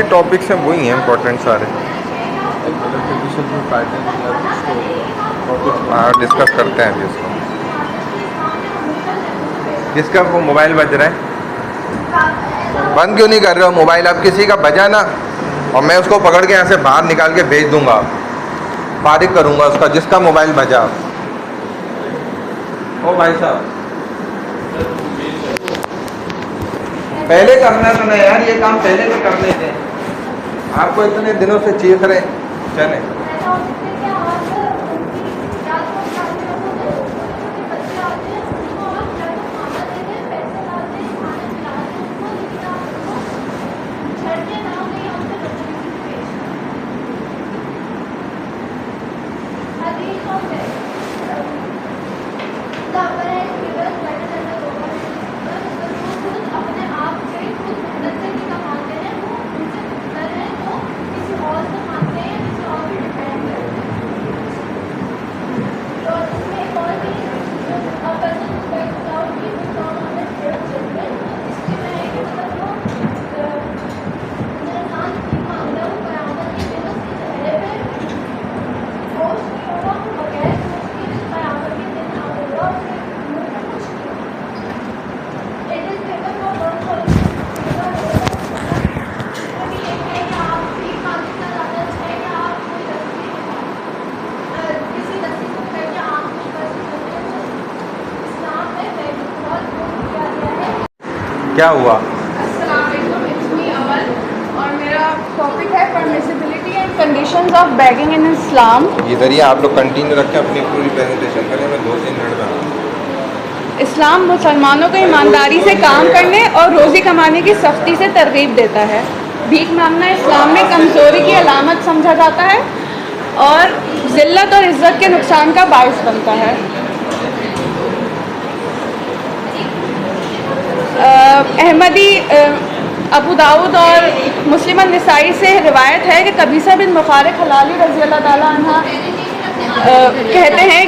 Topics हैं वही हैं इम्पोर्टेंट सारे। हाँ डिस्कस करते हैं अभी उसको। किसका वो मोबाइल बज रहा है? बंद क्यों नहीं कर रहे हो मोबाइल? आप किसी का बजा ना, और मैं उसको पकड़ के यहाँ से बाहर निकाल के भेज दूंगा, फारिग करूंगा उसका जिसका मोबाइल बजा। ओ भाई साहब पहले करना था ना यार, ये काम पहले तो कर लेते। आपको इतने दिनों से चीख रहे चले। क्या हुआ? और मेरा टॉपिक है परमिसिबिलिटी एंड कंडीशंस ऑफ बेगिंग इन इस्लाम। इधर ही आप लोग कंटिन्यू रखें अपनी पूरी प्रेजेंटेशन करें, मैं 2-3 मिनट में। इस्लाम मुसलमानों को ईमानदारी से काम करने और रोज़ी कमाने की सख्ती से तरगीब देता है। भीख मांगना इस्लाम में कमज़ोरी की अलामत समझा जाता है और ज़िल्लत और इज़्ज़त के नुकसान का बायस बनता है। अहमदी, अबू दाऊद और मुस्लिम निसाई से रिवायत है कि कबीसा बिन मुखारिक हलाली रज़ी अल्लाह ताला अन्हा कहते हैं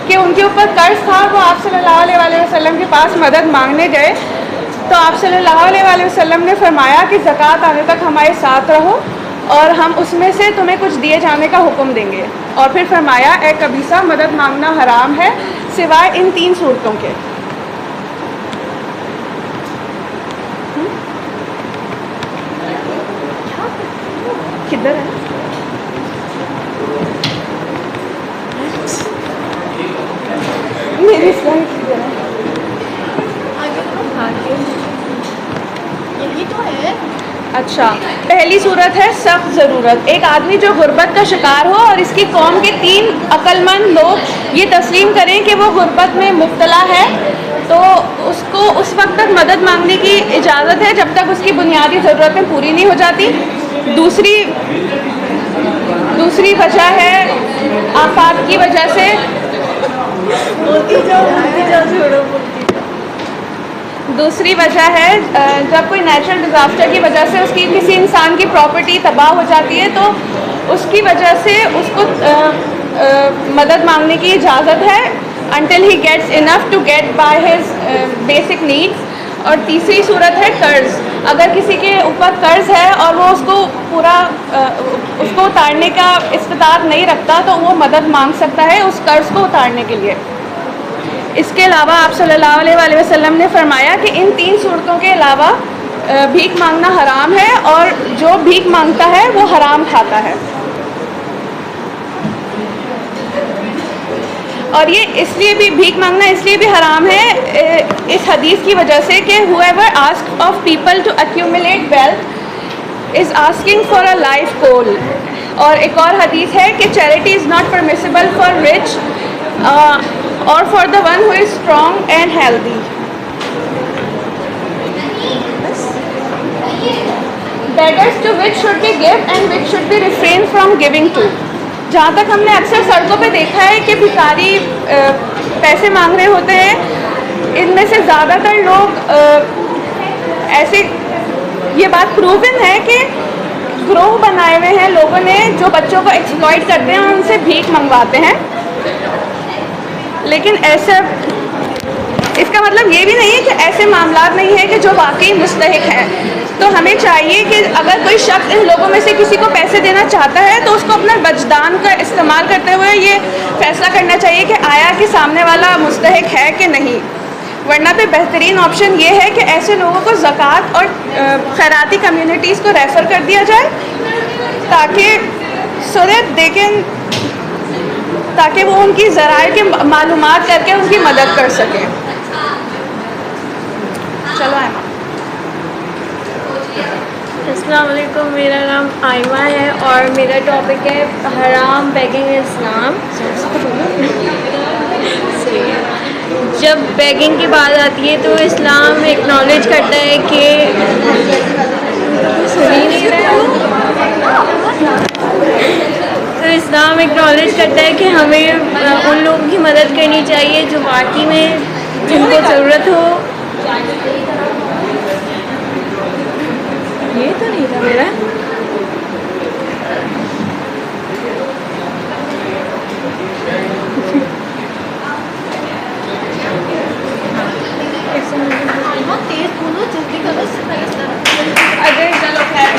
कि उनके ऊपर कर्ज था। वो आप सल्लल्लाहु अलैहि वसल्लम के पास मदद मांगने गए तो आप सल्लल्लाहु अलैहि वसल्लम ने फरमाया कि ज़कात आने तक हमारे साथ रहो और हम उसमें से तुम्हें कुछ दिए जाने का हुक्म देंगे। और फिर फरमाया, ए कबीसा, मदद मांगना हराम है सिवाय इन 3 सूरतों के। किधर है? मेरी स्लाइड किधर है? यही तो है। अच्छा, पहली सूरत है सख्त ज़रूरत। एक आदमी जो गुर्बत का शिकार हो और इसकी कौम के 3 अक्लमंद लोग ये तस्लीम करें कि वो गुर्बत में मुब्तला है, तो उसको उस वक्त तक मदद मांगने की इजाज़त है जब तक उसकी बुनियादी ज़रूरतें पूरी नहीं हो जाती। दूसरी वजह है आफात की वजह से। दूसरी वजह है जब कोई नेचुरल डिज़ास्टर की वजह से उसकी किसी इंसान की प्रॉपर्टी तबाह हो जाती है तो उसकी वजह से उसको मदद मांगने की इजाज़त है until he gets enough to get by his basic needs। और तीसरी सूरत है कर्ज़। अगर किसी के ऊपर कर्ज़ है और वो उसको उतारने का इस्तिताअत नहीं रखता तो वो मदद मांग सकता है उस कर्ज़ को उतारने के लिए। इसके अलावा आप सल्लल्लाहु अलैहि वसल्लम ने फरमाया कि इन 3 सूरतों के अलावा भीख मांगना हराम है और जो भीख मांगता है वो हराम खाता है। और ये इसलिए भी भीख मांगना इसलिए भी हराम है इस हदीस की वजह से कि whoever asks of people to accumulate wealth is asking for a life goal। और एक और हदीस है कि charity is not permissible for rich or for the one who is strong and healthy। Beggars to which should be give and which should be refrained from giving to। जहाँ तक हमने अक्सर सड़कों पे देखा है कि भिखारी पैसे मांग रहे होते हैं, इनमें से ज़्यादातर लोग ऐसे, ये बात प्रूवन है कि ग्रोह बनाए हुए हैं लोगों ने जो बच्चों को एक्सप्लॉइट करते हैं और उनसे भीख मंगवाते हैं। लेकिन ऐसा, इसका मतलब ये भी नहीं है कि ऐसे मामलात नहीं है कि जो वाकई मुस्तहिक हैं। तो हमें चाहिए कि अगर कोई शख्स इन लोगों में से किसी को पैसे देना चाहता है तो उसको अपना वजदान का इस्तेमाल करते हुए ये फैसला करना चाहिए कि आया कि सामने वाला मुस्तहिक है कि नहीं, वरना पे बेहतरीन ऑप्शन ये है कि ऐसे लोगों को ज़कात और खैराती कम्युनिटीज़ को रेफ़र कर दिया जाए ताकि सो दैट दे कैन, ताकि वो उनकी ज़राए के मालूमात करके उनकी मदद कर सकें। चलो आयमा। अस्सलाम वालेकुम, मेरा नाम आयमा है और मेरा टॉपिक है हराम बेगिंग इस्लाम। जब बेगिंग की बात आती है तो इस्लाम एक्नॉलेज करता है कि सुन ही नहीं रहे हो, तो इस्लाम एक्नॉलेज करता है कि हमें उन लोगों की मदद करनी चाहिए जो वाकई में जिनको ज़रूरत हो। ये तो नहीं था मेरा। तेज बोलो, जल्दी करो। अरे चलो खैर,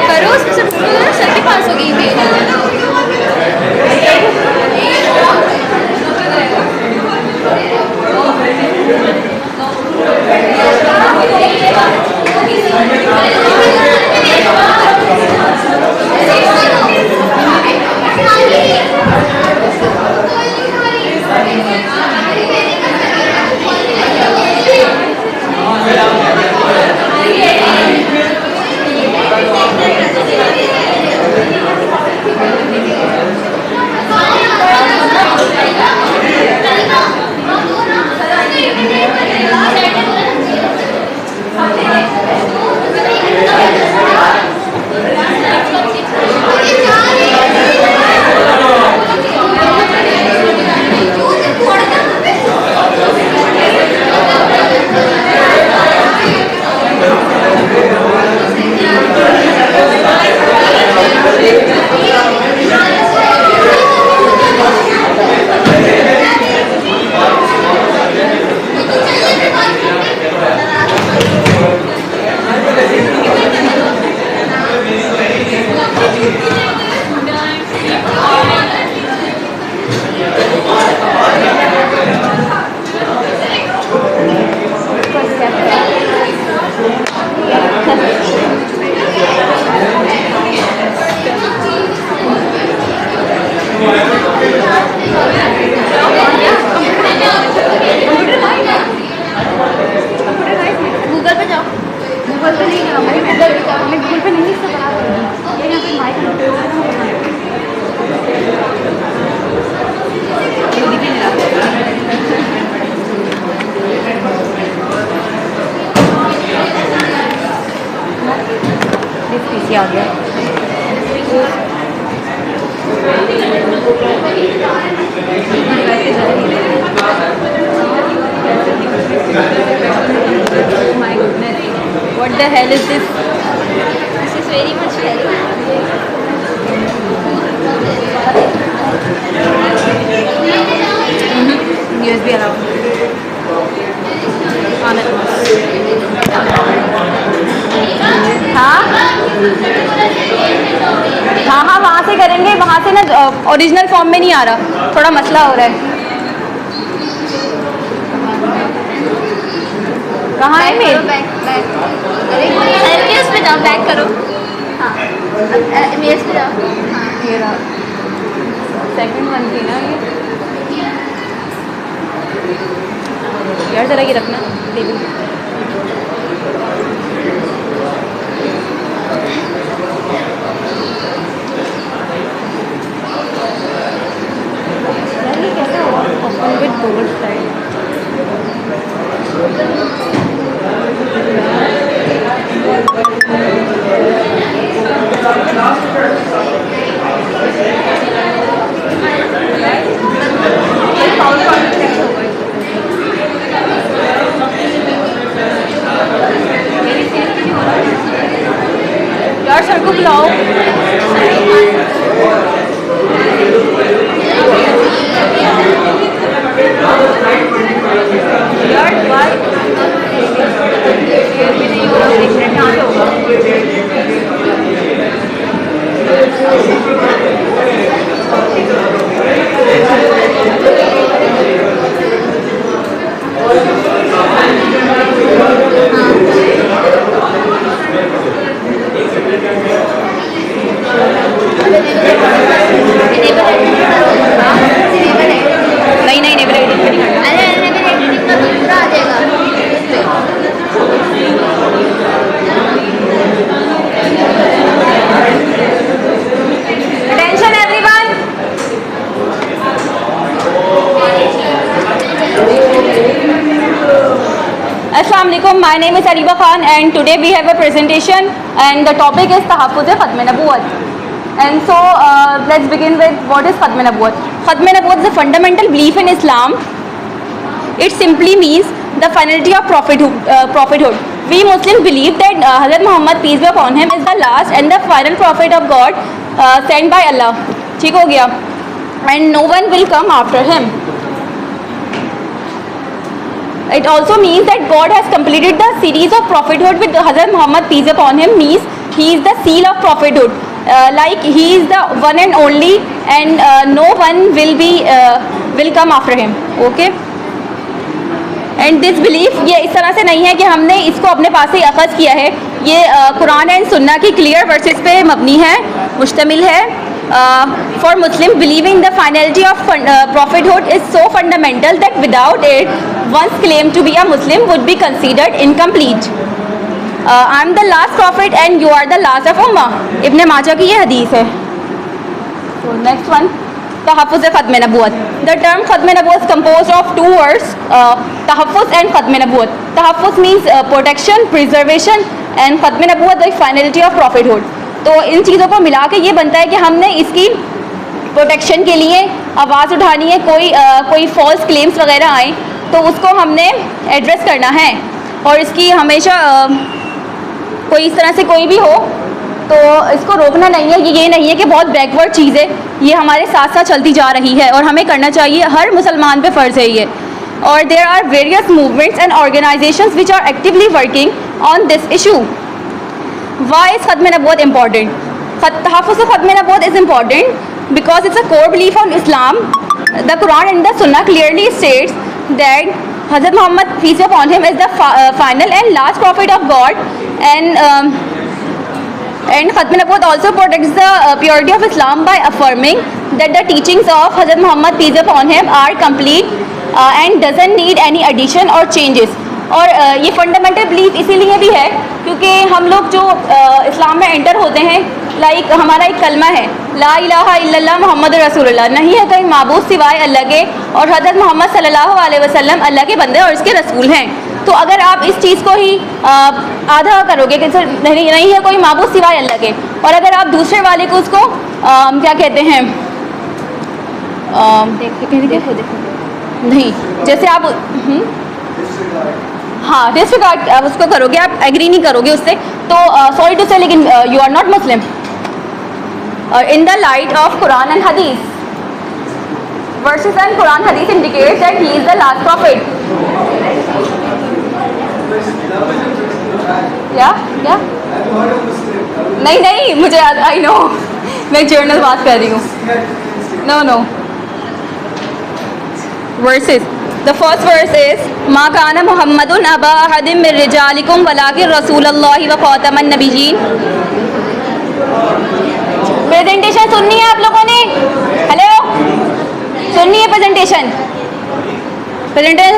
करो उसमें से सर्दी पास हो गई थी। पीछे आ गया। Oh my goodness, what the hell is this? This is very much healthy. USB allowed. On it. हाँ, वहाँ से करेंगे, वहाँ से ना ओरिजिनल फॉर्म में नहीं आ रहा, थोड़ा मसला हो रहा है। कहाँ है मेल? बैक अरे उस पे जाओ, बैक करो। हाँ मेल्स पे जाओ। हाँ ये रहा, सेकंड वन थी ना ये। यार जरा ये रखना टेबल पे। ये कैसे हुआ? Open with Google slide. Assalamu alaikum. My name is Ariba Khan and today we have a presentation and the topic is Tahaffuz Khatm Nabuwat. And so let's begin with what is Khatm Nabuwat. Khatm Nabuwat is a fundamental belief in Islam. It simply means the finality of prophethood. We Muslims believe that Hazrat Muhammad, peace be upon him, is the last and the final prophet of God sent by Allah. ठीक हो गया? And no one will come after him. It also means that God has completed the series of prophethood with Hazrat Muhammad, peace be upon him, means he is the seal of prophethood. Like he is the one and only, and no one will come after him. Okay. And this belief ये इस तरह से नहीं है कि हमने इसको अपने पास से अखज़ किया है, ये कुरान एंड सुन्ना की क्लियर वर्सेस पे मबनी है, मुश्तमिल है. For Muslim believing the finality of prophethood is so fundamental that without it one's claim to be a Muslim would be considered incomplete. I am the last prophet and you are the last of ummah. Ibn Majah की ये हदीस है. So next one, Tahaffuz Khatm Nabuwat. The term Khatm Nabuwat is composed of two words, Tahaffuz and Khatm Nabuwat. Tahaffuz means protection, preservation, and Khatm Nabuwat the finality of prophethood. तो इन चीज़ों को मिला के ये बनता है कि हमने इसकी प्रोटेक्शन के लिए आवाज़ उठानी है. कोई फॉल्स क्लेम्स वगैरह आए तो उसको हमने एड्रेस करना है, और इसकी हमेशा कोई इस तरह से कोई भी हो तो इसको रोकना नहीं है. ये नहीं है कि बहुत बैकवर्ड चीज़ है, ये हमारे साथ साथ चलती जा रही है और हमें करना चाहिए. हर मुसलमान पे फ़र्ज़ है ये. और there are various movements and organisations which are actively working on this issue. Why is खत्म नबूवत इम्पॉर्टेंट? तहफ़्फ़ुज़ खत्म नबूवत is important because it's a core belief of Islam. The Quran and the Sunnah clearly states that हज़रत Muhammad peace be upon him is the final and last prophet of God. And Khatm Nabuwat also protects the purity of Islam by affirming that the teachings of Hazrat Muhammad peace be upon him are complete and doesn't need any addition or changes. और ये fundamental belief इसीलिए भी है क्योंकि हम लोग जो इस्लाम में एंटर होते हैं, लाइक हमारा एक कलमा है ला इलाहा इल्लल्लाह मुहम्मद रसूलुल्लाह, नहीं है कहीं माबूद सिवाय अल्लाह के, और हज़रत मोहम्मद सल्लल्लाहु अलैहि वसल्लम अल्लाह के बंदे और इसके रसूल हैं. तो अगर आप इस चीज़ को ही आधा करोगे कि नहीं है कोई माबूद सिवाय अल्लाह के, और अगर आप दूसरे वाले को उसको क्या कहते हैं देखो नहीं, जैसे आप हाँ डिसरिगार्ड आप उसको करोगे, आप एग्री नहीं करोगे उससे, तो सॉरी टू से लेकिन you are not Muslim. In the light of Quran and hadith, verses and Quran hadith indicates that he is the last prophet. क्या नहीं मुझे आई नो, मैं जर्नल बात कर रही हूँ. No verses. The first verse is मा काना मुहम्मदुन अबा अहदिम मिन रिजालिकुम वलाकिन रसूलुल्लाहि व खातमन नबिय्यीन. प्रेजेंटेशन सुननी है आप लोगों ने? हेलो, सुननी है प्रेजेंटेशन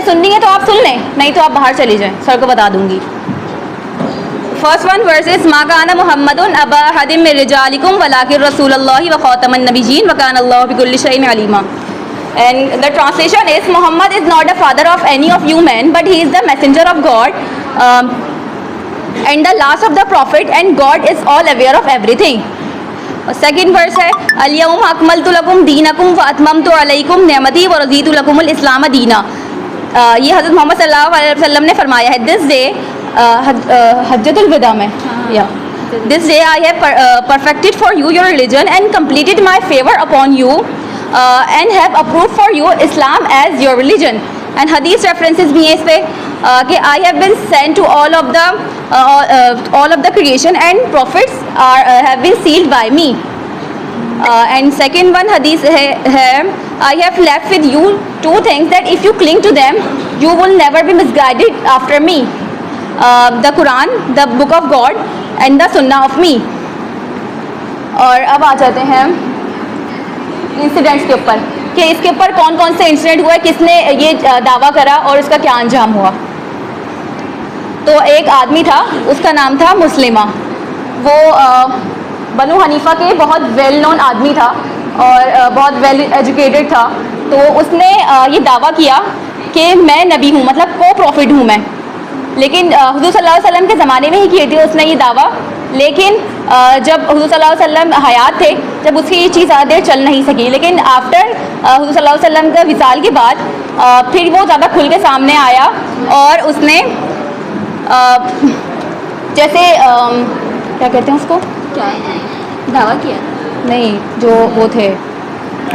सुननी है तो आप सुन लें, नहीं तो आप बाहर चले जाएं, सर को बता दूंगी. फर्स्ट वन वर्स इज मा काना मुहम्मदुन अबा अहदिम मिन रिजालिकुम वलाकिन रसूलुल्लाहि व खातमन नबिय्यीन व काना अल्लाहु बिकुल्लि शैइन Aleema. And the translation is Muhammad is not the father of any of you men, but he is the messenger of God and the last of the prophet, and God is all aware of everything. Second verse है अल-यौम अकमलतु लकुम दीनकुम व अतममतु अलैकुम निअमती व रज़ीतु लकुमुल इस्लाम दीना. ये हज़रत मोहम्मद सल्लल्लाहु अलैहि वसल्लम ने फरमाया है. दिस डे हज्जतुल विदा में this day I have perfected for you your religion and completed my favor upon you and have approved for you Islam as your religion. And hadith references भी हैं इस पे कि I have been sent to all of the creation and prophets have been sealed by me. And second one hadith है I have left with you two things that if you cling to them you will never be misguided after me. The Quran, the book of God and the Sunnah of me. और अब आ जाते हैं incidents के ऊपर कि इसके ऊपर कौन कौन से इंसिडेंट हुए, किसने ये दावा करा और इसका क्या अंजाम हुआ. तो एक आदमी था, उसका नाम था मुस्लिमा. वो बनु हनीफा के बहुत वेल नोन आदमी था और बहुत वेल एजुकेटेड था. तो उसने ये दावा किया कि मैं नबी हूँ, मतलब को प्रॉफिट हूँ मैं. लेकिन हुज़ूर सल्लल्लाहु अलैहि वसल्लम के ज़माने में ही की थी उसने ये दावा। लेकिन जब हुज़ूर सल्लल्लाहु अलैहि वसल्लम हयात थे, जब उसकी ये चीज़ ज़्यादा देर चल नहीं सकी, लेकिन आफ्टर हुज़ूर सल्लल्लाहु अलैहि वसल्लम का विसाल के बाद फिर वो ज़्यादा खुल के सामने आया और उसने जैसे क्या कहते हैं उसको, क्या दावा किया? नहीं, जो वो थे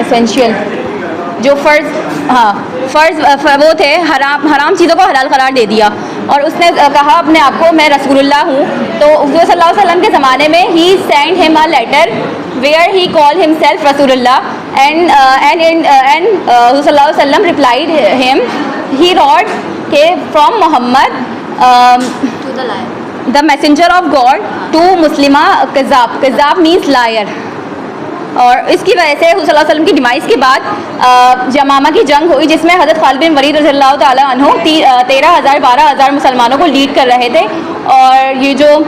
एसेंशियल, जो फ़र्ज़ वो थे, हराम चीज़ों को हलाल करार दे दिया। और उसने कहा अपने आप को मैं रसूलुल्लाह हूँ। तो हुज़ूर सल्लल्लाहु अलैहि वसल्लम के ज़माने में ही send him a letter where he call himself Rasulullah and हुज़ूर सल्लल्लाहु अलैहि वसल्लम रिप्लाइड हिम, ही रॉट के from Mohammad to the liar, the messenger of God to Musaylima कज़ाब मीन्स लायर। और इसकी वजह से हुज़ूर सल्लल्लाहु अलैहि वसल्लम की डिमाइस के बाद यमामा की जंग हुई, जिसमें हज़रत खालिद बिन वलीद रज़ियल्लाहु ताला अन्हु 13,000-12,000 मुसलमानों को लीड कर रहे थे। और ये जो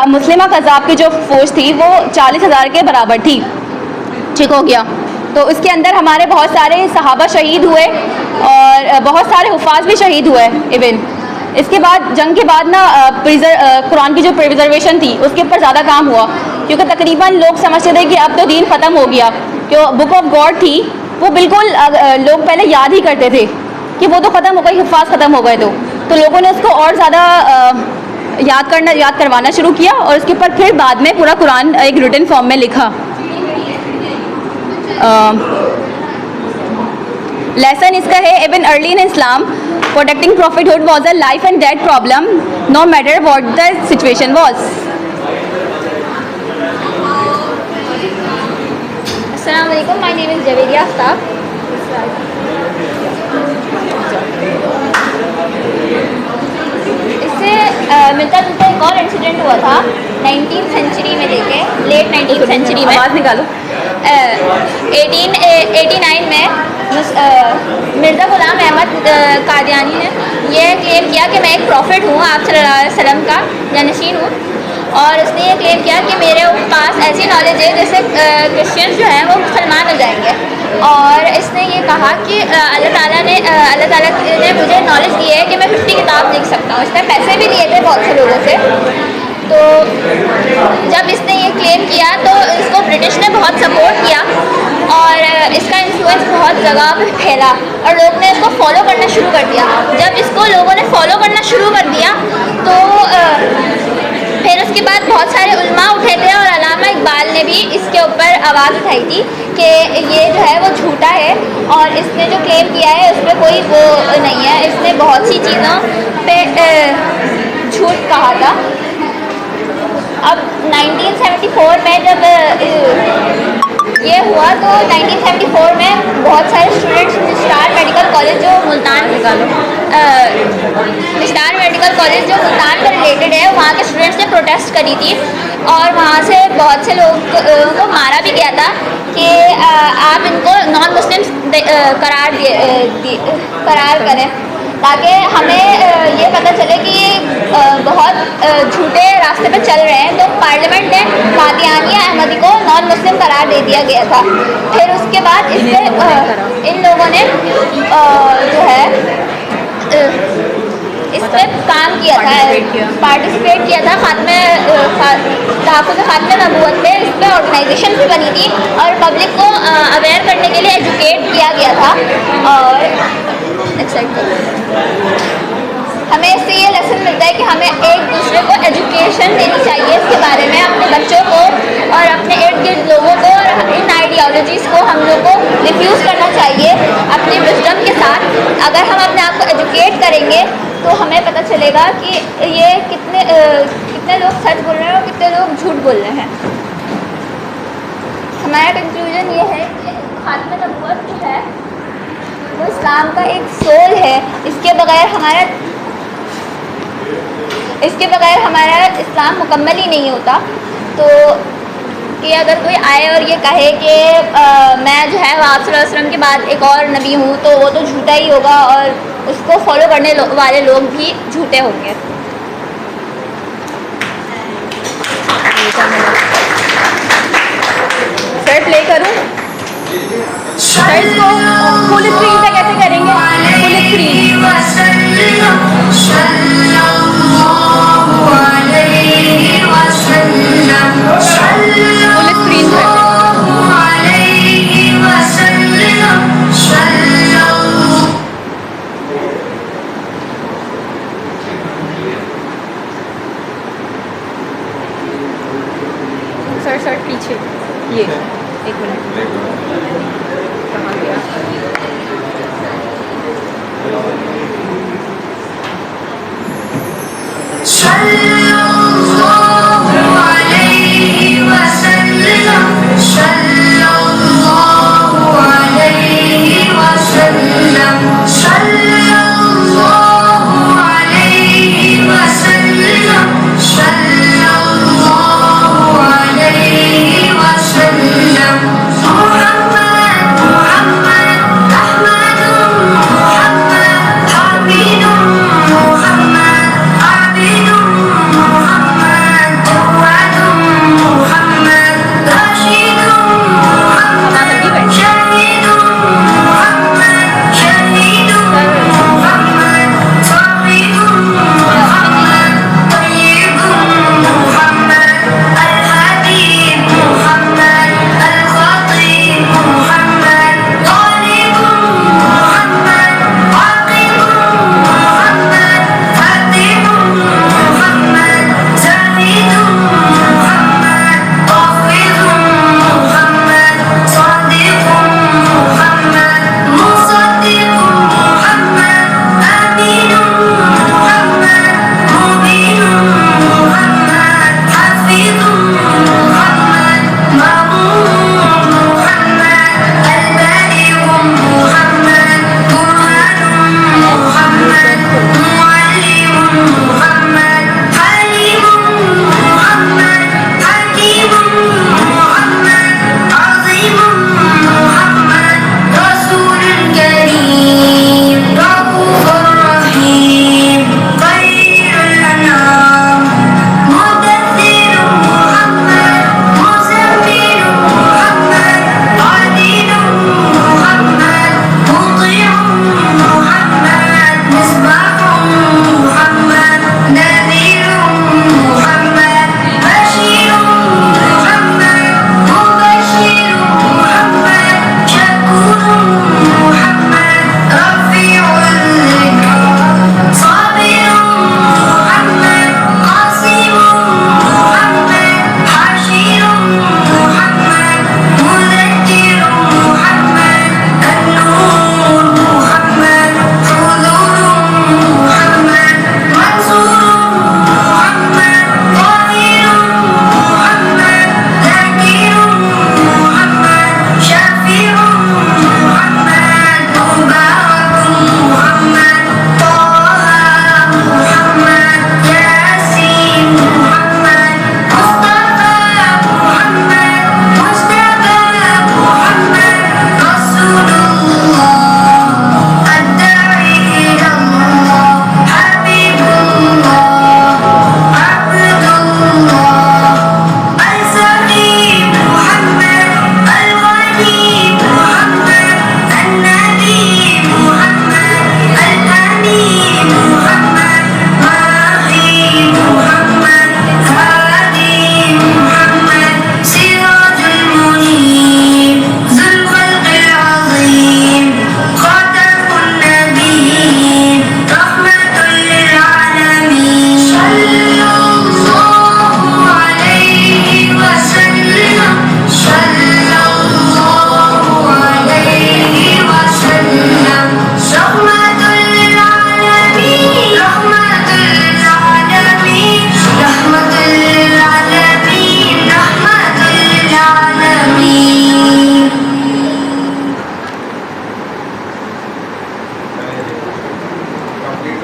मुस्लिमा कज़ाब की जो फौज थी वो 40,000 के बराबर थी। ठीक हो गया। तो इसके अंदर हमारे बहुत सारे सहाबा शहीद हुए और बहुत सारे हुफ़ाज़ भी शहीद हुए इवन। इसके बाद जंग के बाद ना कुरान की जो प्रिजर्वेशन थी उसके ऊपर ज़्यादा काम हुआ, क्योंकि तकरीबन लोग समझते थे कि अब तो दीन ख़त्म हो गया। जो बुक ऑफ गॉड थी वो बिल्कुल लोग पहले याद ही करते थे कि वो तो ख़त्म हो गई, हुफ़ाज़ ख़त्म हो गए। तो लोगों ने उसको और ज़्यादा याद करवाना शुरू किया और उसके ऊपर फिर बाद में पूरा कुरान एक रिटन फॉर्म में लिखा। लेसन इसका है, even early in Islam protecting prophethood was a life and death problem no matter what the situation was. अस्सलाम वालेकुम, my name is Javeria Aftab. इससे मिलता जुलता एक और इंसिडेंट हुआ था 19th सेंचुरी में, देखे लेट 19th सेंचुरी में, आवाज़ निकालो। 1889 में मिर्ज़ा ग़ुलाम अहमद कादियानी ने यह क्लेम किया कि मैं एक प्रॉफिट हूँ, आप सल्लल्लाहु अलैहि वसल्लम का जानशीन हूँ। और उसने ये क्लेम किया कि मेरे पास ऐसी नॉलेज है जैसे क्रिश्चियंस जो हैं वो मुसलमान हो जाएंगे। और इसने ये कहा कि अल्लाह ताला ने मुझे नॉलेज दी है कि मैं 50 किताब लिख सकता हूँ। इसने पैसे भी लिए थे बहुत से लोगों से। तो जब इसने ये क्लेम किया तो इसको ब्रिटिश ने बहुत सपोर्ट किया और इसका इन्फ्लुएंस बहुत जगह पर फैला और लोग ने इसको फॉलो करना शुरू कर दिया। जब इसको लोगों ने फॉलो करना शुरू कर दिया तो फिर उसके बाद बहुत सारे उलमा उठे थे और अल्लामा इकबाल ने भी इसके ऊपर आवाज़ उठाई थी कि ये जो है वो झूठा है और इसने जो क्लेम किया है उस पर कोई वो नहीं है। इसने बहुत सी चीज़ों पे झूठ कहा था। अब 1974 में जब ये हुआ तो 1974 में बहुत सारे स्टूडेंट्स स्टार मेडिकल कॉलेज जो मुल्तान स्टार मेडिकल कॉलेज जो मुल्तान से रिलेटेड है, वहाँ के स्टूडेंट्स ने प्रोटेस्ट करी थी और वहाँ से बहुत से लोगों को मारा भी गया था कि आप इनको नॉन मुस्लिम करार करें ताकि हमें ये पता चले कि ये बहुत झूठे रास्ते पे चल रहे हैं। तो पार्लियामेंट ने कादियानिया अहमदी को नॉन मुस्लिम करार दे दिया गया था। फिर उसके बाद इस पर इन लोगों ने जो है इस पर काम किया था, पार्टिसिपेट किया था खात्मे नबूवत पे। इस पर ऑर्गेनाइजेशन भी बनी थी और पब्लिक को अवेयर करने के लिए एजुकेट किया गया था। और हमें इससे ये लेसन मिलता है कि हमें एक दूसरे को एजुकेशन देनी चाहिए इसके बारे में, अपने बच्चों को और अपने इर्द गिर्द लोगों को, और इन आइडियोलॉजीज़ को हम लोग को रिफ्यूज़ करना चाहिए अपनी विजडम के साथ। अगर हम अपने आप को एजुकेट करेंगे तो हमें पता चलेगा कि ये कितने लोग सच बोल रहे हैं और कितने लोग झूठ बोल रहे हैं। हमारा कंक्लूजन ये है कि खात्मे नबूवत जो है वो इस्लाम का एक सोल है। इसके बगैर हमारा इस्लाम मुकम्मल ही नहीं होता। तो कि अगर कोई आए और ये कहे कि मैं जो है आप सल्लल्लाहु अलैहि वसल्लम के बाद एक और नबी हूँ तो वो तो झूठा ही होगा और उसको फॉलो करने वाले लोग भी झूठे होंगे। सर प्ले करूँ? सर इसको फुल स्क्रीन पे कैसे करेंगे? फुल स्क्रीन ये एक मिनट कहाँ गया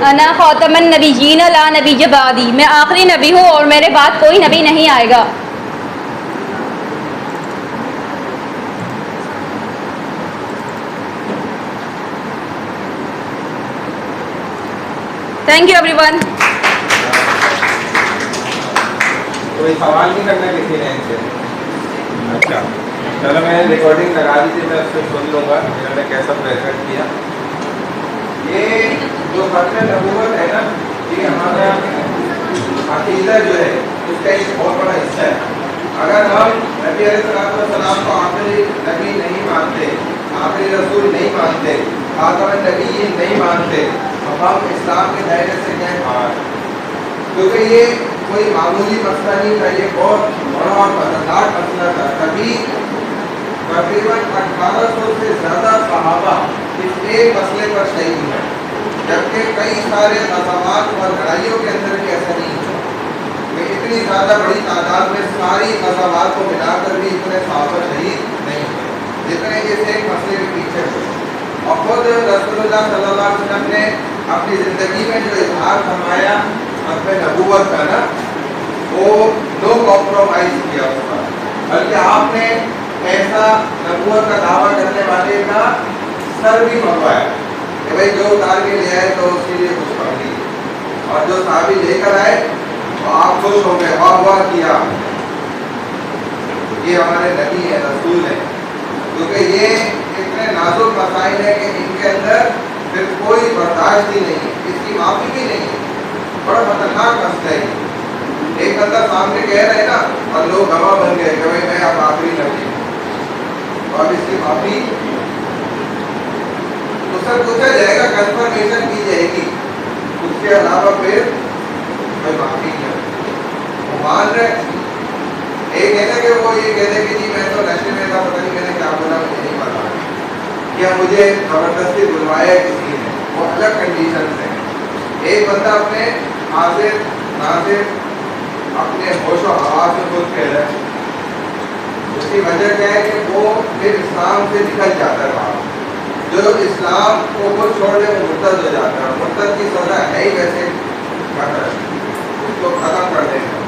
अना ख़ातमुन नबिय्यीन ला नबिय्य बादी, मैं आखिरी नबी हूँ और मेरे बाद कोई नबी नहीं आएगा। Thank you everyone. कोई सवाल नहीं करना किसी ने इनसे? अच्छा चलो, मैं रिकॉर्डिंग लगा दी थी, मैं उससे सुन लूँगा इन्होंने कैसा प्रेजेंट किया। ये जो खत्म नबूवत है ना, ये हमारा अकीदा जो है उसका एक बहुत बड़ा हिस्सा है। अगर हम नबी अलैहिस्सलाम को आखिरी नबी नहीं मानते, आखिरी रसूल नहीं मानते, खातमुन नबिय्यीन नहीं मानते, तो हम इस्लाम के दायरे से क्या बाहर, क्योंकि ये कोई मामूली मसला नहीं था, ये बहुत बड़ा और खतरनाक मसला था। तभी तकरीबन 1800 से ज़्यादा सहाबा इस एक मसले पर शहीद हुए, जबकि कई सारे मज़ामात और लड़ाइयों के अंदर भी ऐसा नहीं हुआ कि इतनी ज़्यादा बड़ी तादाद में सारी मज़ामात को मिलाकर भी इतने सहाबा शहीद नहीं हुए जितने इस एक मसले के पीछे हुए। और खुद रसूलुल्लाह सल्लल्लाहु अलैहि वसल्लम ने अपनी ज़िंदगी में जो इजहार फरमाया अपने नबूवत का ना, वो नो कॉम्प्रोमाइज़ किया उसका, बल्कि आपने ऐसा नबूवत का दावा करने वाले का सर भी मंगवाया कि भाई जो उतार के ले आए तो उसके लिए कुछ कर लीजिए, और जो साहबी लेकर आए तो आप खुश हो गए, वाह वाह किया, ये हमारे नबी है, रसूल है। क्योंकि ये इतने नाजुक मसाइल है कि इनके अंदर फिर कोई बर्दाश्त ही नहीं है, इसकी माफ़ी भी नहीं है, बड़ा खतरनाक मसला है। एक बंदा सामने कह रहे ना और लोग गवाह बन गए कि भाई मैं अब आखिरी नबी हूँ, तो अब इसकी माफ़ी तो सर पूछा जाएगा, कंफर्मेशन की जाएगी, उसके अलावा फिर कोई माफ़ी नहीं। वो मान रहे, एक है ना कि वो ये कहते कि जी मैं तो नशे में था, पता नहीं मैंने क्या बोला मुझे नहीं पता, या मुझे ज़बरदस्ती बुलवाया किसी ने, वो अलग कंडीशन है। एक बंदा अपने हाजिर नाजिर अपने होशो हवास में खुद कह रहा है, उसकी वजह क्या है कि वो फिर इस्लाम से निकल जाता है बाहर। जो इस्लाम को खुद छोड़ दे वो मुर्तद हो जाता है, मुर्तद की सज़ा है ही वैसे उसको ख़त्म कर देगा।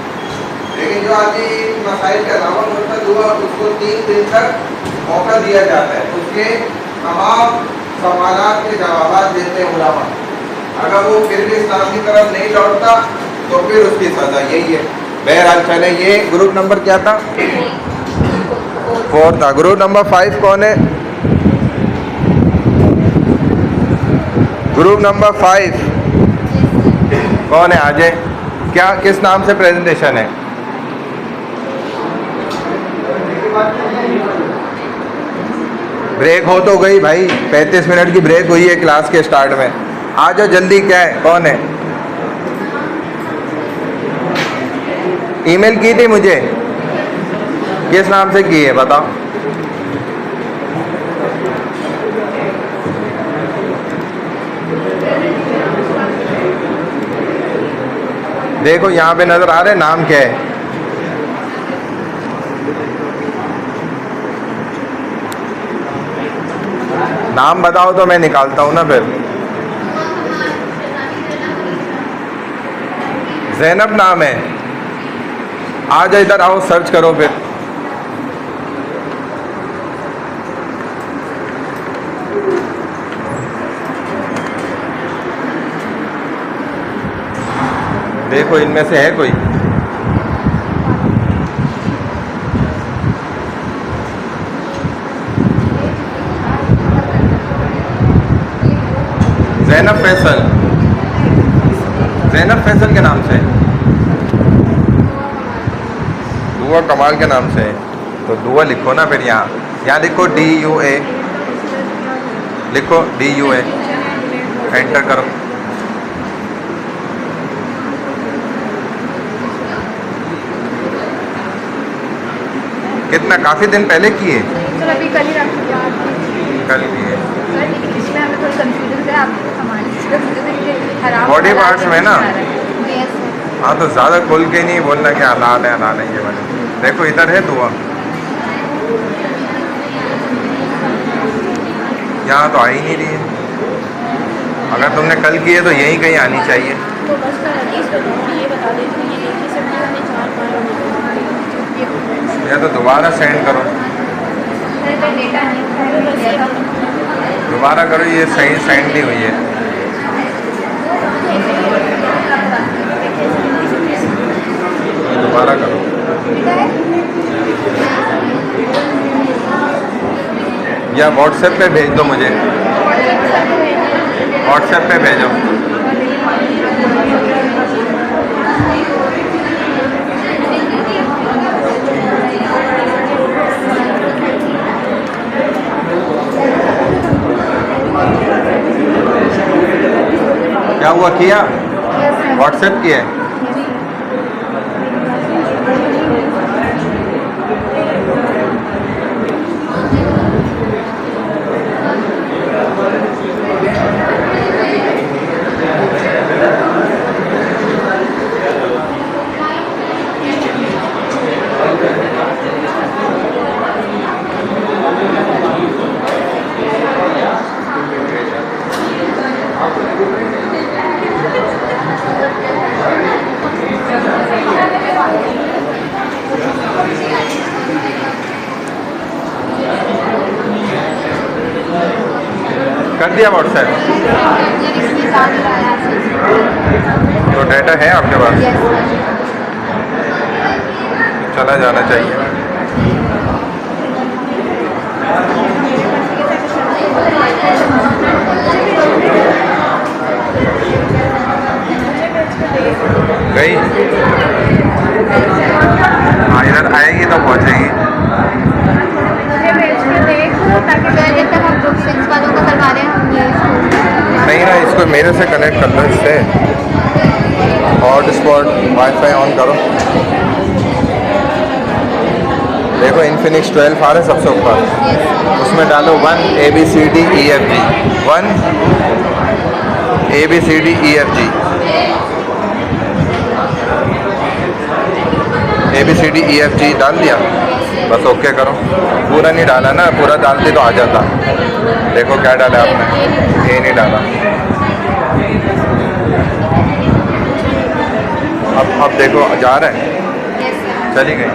लेकिन जो आदमी मसाइल के अलावा मुर्तद हुआ उसको 3 दिन तक मौका दिया जाता है, उसके तमाम सवालात के जवाब देते हैं उलमा। अगर वो फिर भी इस्लाम की तरफ नहीं लौटता तो फिर उसकी सज़ा यही है। बहरहाल चले, ये ग्रुप नंबर क्या था? 4 था। ग्रुप नंबर 5 कौन है? ग्रुप नंबर 5 कौन है? आ जाए। क्या किस नाम से प्रेजेंटेशन है? ब्रेक हो तो गई भाई, 35 मिनट की ब्रेक हुई है क्लास के स्टार्ट में। आ जाओ जल्दी। क्या है, कौन है? ईमेल की थी मुझे, किस नाम से की है बताओ? देखो यहाँ पे नजर आ रहे नाम क्या है? नाम बताओ तो मैं निकालता हूँ ना फिर। ज़ैनब नाम है। आ जाओ इधर आओ, सर्च करो फिर। देखो इनमें से है कोई? ज़ैनब फैसल, ज़ैनब फैसल के नाम से, दुआ कमाल के नाम से है। तो दुआ लिखो ना फिर, यहाँ लिखो DUA, लिखो DUA, एंटर करो। कितना, काफ़ी दिन पहले किए? सर अभी कल ही कल किए। सर लेकिन इसमें हमें थोड़ी कंफ्यूजन है, आप हमारे बॉडी पार्ट्स में ना। यस हाँ तो ज़्यादा खोल के नहीं बोलना कि हलाल है हलाल है ये वाले। देखो इधर है दुआ, यहाँ तो आ ही नहीं रही है। अगर तुमने कल की है तो यहीं कहीं आनी चाहिए। तो बस का हदीस बताओ, ये बता दें तो ये देखिए सब हमें 4 या तो दोबारा सेंड करो, डेटा नहीं दोबारा करो, ये सही सेंड नहीं हुई है। दोबारा करो। या व्हाट्सएप पे भेज दो मुझे, व्हाट्सएप पे भेजो। क्या हुआ, किया? व्हाट्सएप किया है? दिया व्हाट्सएप? तो डाटा है आपके पास? चला जाना चाहिए। गई? हाँ, इधर आएगी तो पहुँचेगी। ताकि पहले तक हम बुक्स वालों को करवा दें हम ये नहीं ना, इसको मेरे से कनेक्ट कर लो, इससे हॉटस्पॉट वाईफाई ऑन करो। देखो इन्फिनिक्स 12 आ रहा है सबसे ऊपर, उसमें डालो 1 ABCDEFG 1 ABCDEFG ABCDEFG डाल दिया, बस ओके करो। पूरा नहीं डाला ना, पूरा डालते तो आ जाता। देखो क्या डाला आपने, ये नहीं डाला। अब देखो जा रहा है, चली गई।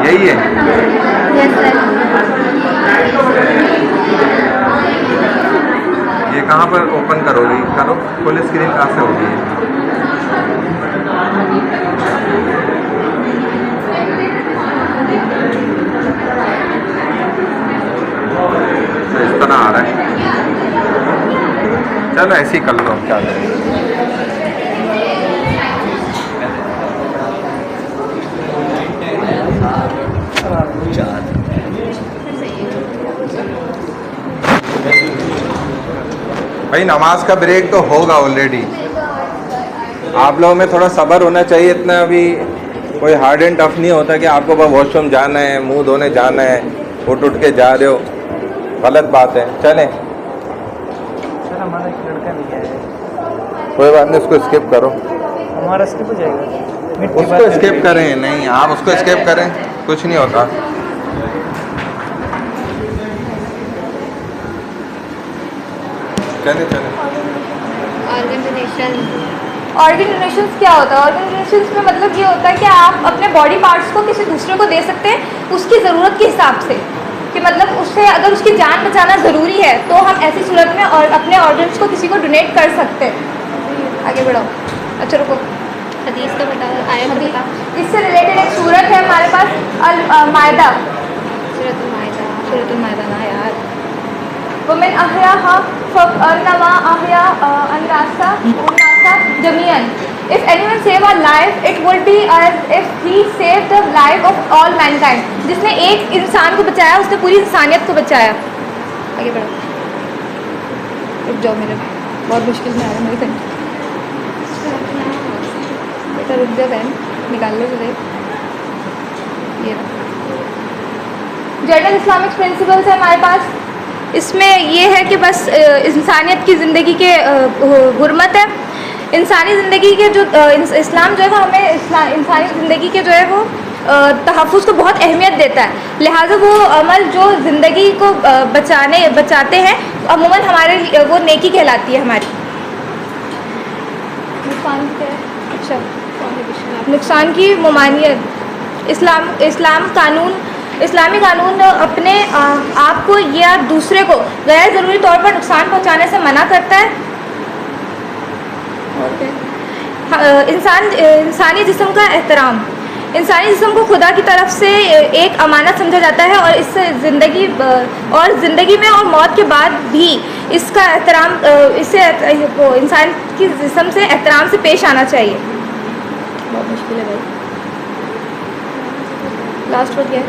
यही है। ये कहाँ पर ओपन करोगी? करो, फुल स्क्रीन कहाँ से होगी? तो इस तरह आ रहा है। चलो ऐसे ही कर लो, क्या करें। भाई नमाज का ब्रेक तो होगा ऑलरेडी। आप लोगों में थोड़ा सब्र होना चाहिए। इतना अभी कोई हार्ड एंड टफ नहीं होता कि आपको बस वॉशरूम जाना है, मुंह धोने जाना है, उठ के जा रहे हो, गलत बात है। चलें, सर हमारा एक लड़का नहीं आया है। कोई बात नहीं, उसको स्किप करो। हमारा स्किप हो जाएगा। उसको स्किप करें, नहीं आप उसको स्किप करें, कुछ नहीं होता। चले चले। ऑर्गन डोनेशन क्या होता है? ऑर्गन डोनेशन में मतलब ये होता है कि आप अपने बॉडी पार्ट्स को किसी दूसरे को दे सकते हैं उसकी ज़रूरत के हिसाब से, कि मतलब उससे अगर उसकी जान बचाना ज़रूरी है तो हम ऐसी सूरत में और अपने ऑर्गन्स को किसी को डोनेट कर सकते हैं। आगे बढ़ो। अच्छा रुको, हदीस तो बता, आया तो बता। इससे रिलेटेड एक सूरत है हमारे पास, अल-माइदा। सूरतुल माइदा ना यार। वमिन अहयाहा फअन्नमा अहया अन्नासा जमीअन। If anyone save a life, it would be as if he saved the life of all mankind. जिसने एक इंसान को बचाया उसने पूरी इंसानियत को बचाया। आगे बढ़ो, रुक जाओ, मेरे बहुत मुश्किल में आ रहा है मेरी पेन। बेटा रुक जाओ, पेन निकाल लो जरा। ये जनरल इस्लामिक प्रिंसिपल्स है हमारे पास। इसमें ये है कि बस इंसानियत की ज़िंदगी के हुर्मत है। इंसानी ज़िंदगी के जो इस्लाम जो है वो हमें इंसानी ज़िंदगी के जो है वो तहफ़्फ़ुज़ को बहुत अहमियत देता है। लिहाजा वो अमल जो ज़िंदगी को बचाते हैं अमूमन हमारे वो नेकी कहलाती है हमारी। नुकसान क्या है? अच्छा, नुकसान की ममानियत। इस्लामी कानून अपने आप को या दूसरे को गैर ज़रूरी तौर पर नुकसान पहुंचाने से मना करता है। इंसानी जिस्म का एहतराम। इंसानी जिस्म को खुदा की तरफ से एक अमानत समझा जाता है और इससे ज़िंदगी में और मौत के बाद भी इसका एहतराम, इससे इंसान की जिस्म से एहतराम से पेश आना चाहिए। बहुत मुश्किल है भाई। लास्ट हो गया।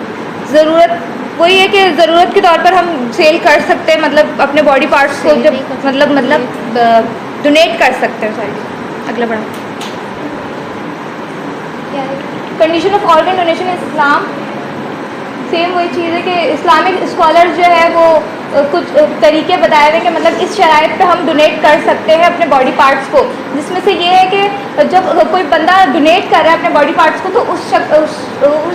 ज़रूरत वही है कि ज़रूरत के तौर पर हम सेल कर सकते हैं, मतलब अपने बॉडी पार्ट्स को जब मतलब डोनेट कर सकते हैं। सॉरी, अगला बढ़ा। Condition of organ donation in Islam. Same वही चीज़ है कि इस्लामिक स्कॉलर जो है वो कुछ तरीके बताए हुए कि मतलब इस शराइत पे हम डोनेट कर सकते हैं अपने बॉडी पार्ट्स को, जिसमें से ये है कि जब कोई बंदा डोनेट कर रहा है अपने बॉडी पार्ट्स को तो उस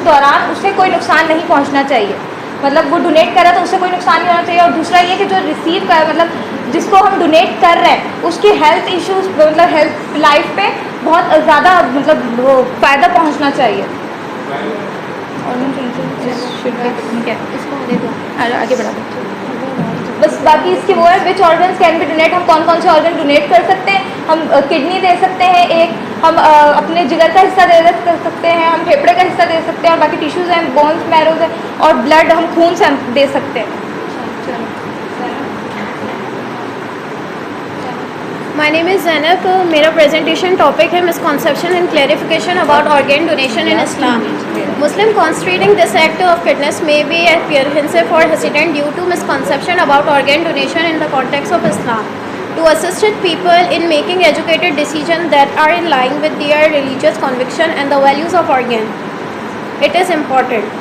दौरान उसे कोई नुकसान नहीं पहुंचना चाहिए। मतलब वो डोनेट कर रहा है तो उससे कोई नुकसान नहीं होना चाहिए। और दूसरा ये कि जो रिसीव कर मतलब जिसको हम डोनेट कर रहे हैं उसकी हेल्थ इश्यूज मतलब हेल्थ लाइफ पे बहुत ज़्यादा मतलब वो फ़ायदा पहुँचना चाहिए। और आगे बढ़ा दो। बस बाकी इसके वो है विच ऑर्गन्स कैन बी डोनेट, हम कौन कौन से ऑर्गन डोनेट कर सकते हैं। हम किडनी दे सकते हैं एक, हम अपने जिगर का हिस्सा दे सकते हैं, हम फेफड़े का हिस्सा दे सकते हैं, और बाकी टिश्यूज़ हैं, बोन्स, मैरोज हैं, और ब्लड हम खून से हम दे सकते हैं। My name is Zainab. मेरा presentation topic है misconception and clarification about organ donation in Islam. Muslim considering this act of kindness may be apprehensive or hesitant due to misconception about organ donation in the context of Islam. To assist people in making educated decisions that are in line with their religious conviction and the values of organ, it is important.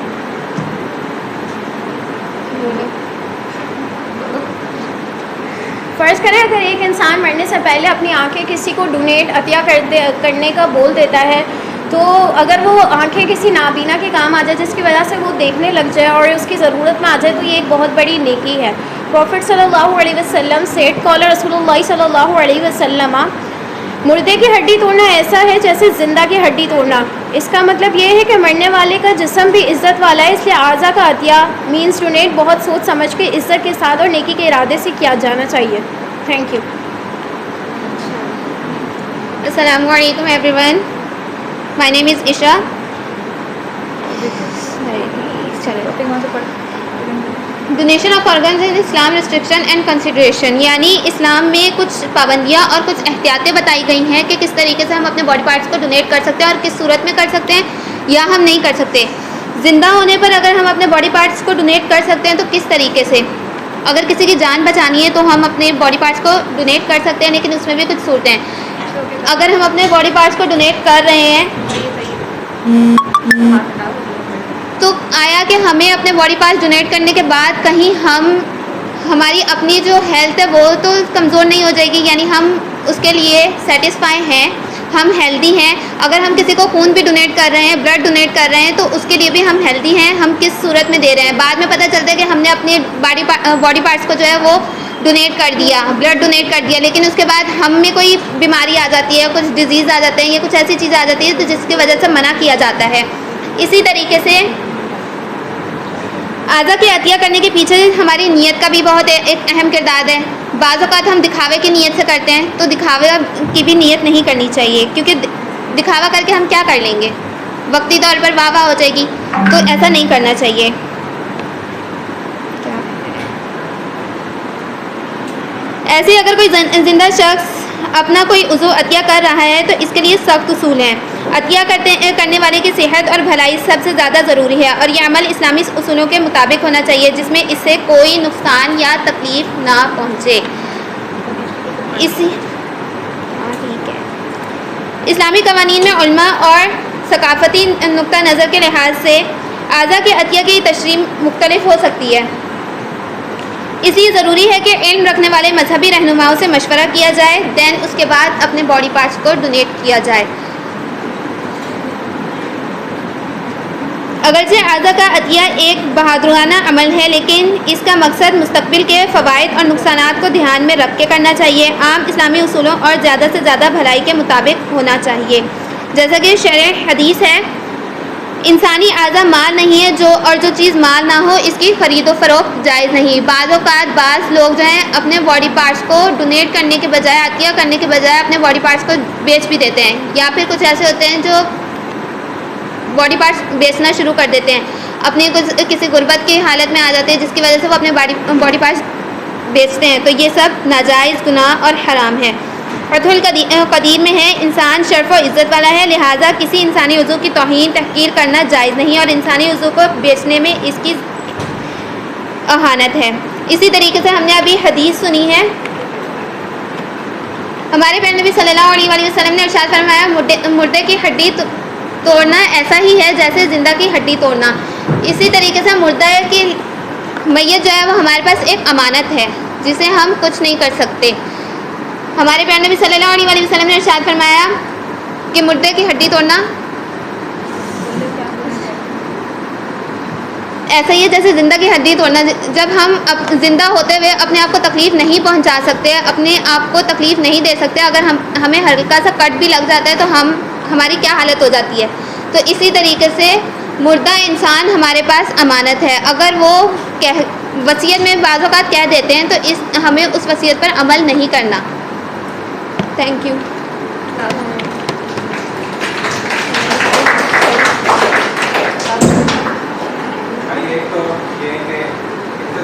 फ़र्ज़ करें अगर एक इंसान मरने से पहले अपनी आंखें किसी को डोनेट अतिया करने का बोल देता है, तो अगर वो आंखें किसी नाबीना के काम आ जाए जिसकी वजह से वो देखने लग जाए और उसकी ज़रूरत में आ जाए, तो ये एक बहुत बड़ी नेकी है। प्रॉफिट सल्लल्लाहु अलैहि वसल्लम सेड कॉल रसूलुल्लाह सल्लल्लाहु अलैहि वसल्लम, मुर्दे की हड्डी तोड़ना ऐसा है जैसे ज़िंदा की हड्डी तोड़ना। इसका मतलब ये है कि मरने वाले का जिस्म भी इज़्ज़त वाला है, इसलिए आज़ा का अतिया मीन्स डोनेट बहुत सोच समझ के इज़्ज़त के साथ और नेकी के इरादे से किया जाना चाहिए। Thank you. अस्सलामु अलैकुम everyone, my name is Isa. Donation of organs in Islam restriction and consideration, यानी इस्लाम में कुछ पाबंदियाँ और कुछ एहतियातें बताई गई हैं कि किस तरीके से हम अपने बॉडी पार्ट्स को डोनेट कर सकते हैं और किस सूरत में कर सकते हैं या हम नहीं कर सकते। ज़िंदा होने पर अगर हम अपने बॉडी पार्ट्स को डोनेट कर सकते हैं तो किस तरीके से। अगर किसी की जान बचानी है तो हम अपने बॉडी पार्ट्स को डोनेट कर सकते हैं, लेकिन उसमें भी कुछ सूरतें हैं। अगर हम अपने बॉडी पार्ट्स को डोनेट कर रहे हैं तो आया कि हमें अपने बॉडी पार्ट्स डोनेट करने के बाद कहीं हमारी अपनी जो हेल्थ है वो तो कमज़ोर नहीं हो जाएगी, यानी हम उसके लिए सेटिस्फाई हैं, हम हेल्दी हैं। अगर हम किसी को खून भी डोनेट कर रहे हैं, ब्लड डोनेट कर रहे हैं, तो उसके लिए भी हम हेल्दी हैं। हम किस सूरत में दे रहे हैं, बाद में पता चलता है कि हमने अपने बॉडी पार्ट्स को जो है वो डोनेट कर दिया, ब्लड डोनेट कर दिया, लेकिन उसके बाद हम में कोई बीमारी आ जाती है, कुछ डिजीज़ आ जाते हैं या कुछ ऐसी चीज़ आ जाती है तो जिसकी वजह से मना किया जाता है। इसी तरीके से आज़ा की अतिया करने के पीछे हमारी नीयत का भी बहुत एक अहम किरदार है। बाज़ औक़ात हम दिखावे की नीयत से करते हैं, तो दिखावे की भी नीयत नहीं करनी चाहिए, क्योंकि दिखावा करके हम क्या कर लेंगे, वक्ती तौर पर वाह वाह हो जाएगी, तो ऐसा नहीं करना चाहिए। ऐसे ही अगर कोई जिंदा शख्स अपना कोई उज़ू अतिया कर रहा है तो इसके लिए सख्त उसूल हैं। अतिया करने वाले की सेहत और भलाई सबसे ज़्यादा ज़रूरी है और यह अमल इस्लामी उसूलों के मुताबिक होना चाहिए जिसमें इससे कोई नुकसान या तकलीफ़ ना पहुँचे। ठीक है। इस्लामी कवानीन में उल्मा और सकाफ़ती नुक्ता नज़र के लिहाज से आज़ा के अतिया की तशरीह मुख्तलिफ हो सकती है, इसलिए ज़रूरी है कि इल्म रखने वाले मजहबी रहनुमाओं से मशवरा किया जाए, दैन उसके बाद अपने बॉडी पार्ट्स को डोनेट किया जाए। अगरचे आज़ा का अतिया एक बहादुराना अमल है, लेकिन इसका मकसद मुस्तकबिल के फ़वाइद और नुकसानात को ध्यान में रख के करना चाहिए। आम इस्लामी उसूलों और ज़्यादा से ज़्यादा भलाई के मुताबिक होना चाहिए। जैसा कि शरह हदीस है, इंसानी आज़ा माल नहीं है, जो चीज़ माल ना हो इसकी ख़रीदो फ़रोख्त जायज़ नहीं। बाज़ लोग जो हैं अपने बॉडी पार्ट्स को डोनेट करने के बजाय, अतिया करने के बजाय अपने बॉडी पार्ट्स को बेच भी देते हैं, या फिर कुछ ऐसे होते हैं जो बॉडी पार्ट्स बेचना शुरू कर देते हैं, अपने किसी गुर्बत की हालत में आ जाते हैं जिसकी वजह से वो अपने बॉडी पार्ट्स बेचते हैं। तो ये सब नाजायज़ गुनाह और हराम है। फतहुल कदीर में है, इंसान शर्फ और इज़्ज़त वाला है, लिहाजा किसी इंसानी उज़ू की तौहीन तहकीर करना जायज़ नहीं और इंसानी उज़ू को बेचने में इसकी अहानत है। इसी तरीके से हमने अभी हदीस सुनी है, हमारे प्यारे नबी सल्लल्लाहु अलैहि वसल्लम ने इरशाद फरमाया, मुर्दे की हड्डी तोड़ना ऐसा ही है जैसे ज़िंदा की हड्डी तोड़ना। इसी तरीके से मुर्दा की मैयत जो है वो हमारे पास एक अमानत है जिसे हम कुछ नहीं कर सकते। हमारे प्यारे नबी सल्लल्लाहु अलैहि वसल्लम ने इरशाद फरमाया कि मुर्दे की हड्डी तोड़ना ऐसा ही है जैसे ज़िंदा की हड्डी तोड़ना। जब हम ज़िंदा होते हुए अपने आप को तकलीफ़ नहीं पहुंचा सकते, अपने आप को तकलीफ़ नहीं दे सकते, अगर हमें हल्का सा कट भी लग जाता है तो हमारी क्या हालत हो जाती है। तो इसी तरीके से मुर्दा इंसान हमारे पास अमानत है। अगर वो वसीयत में बाज़ औक़ात कह देते हैं तो हमें उस वसीयत पर अमल नहीं करना। Thank you.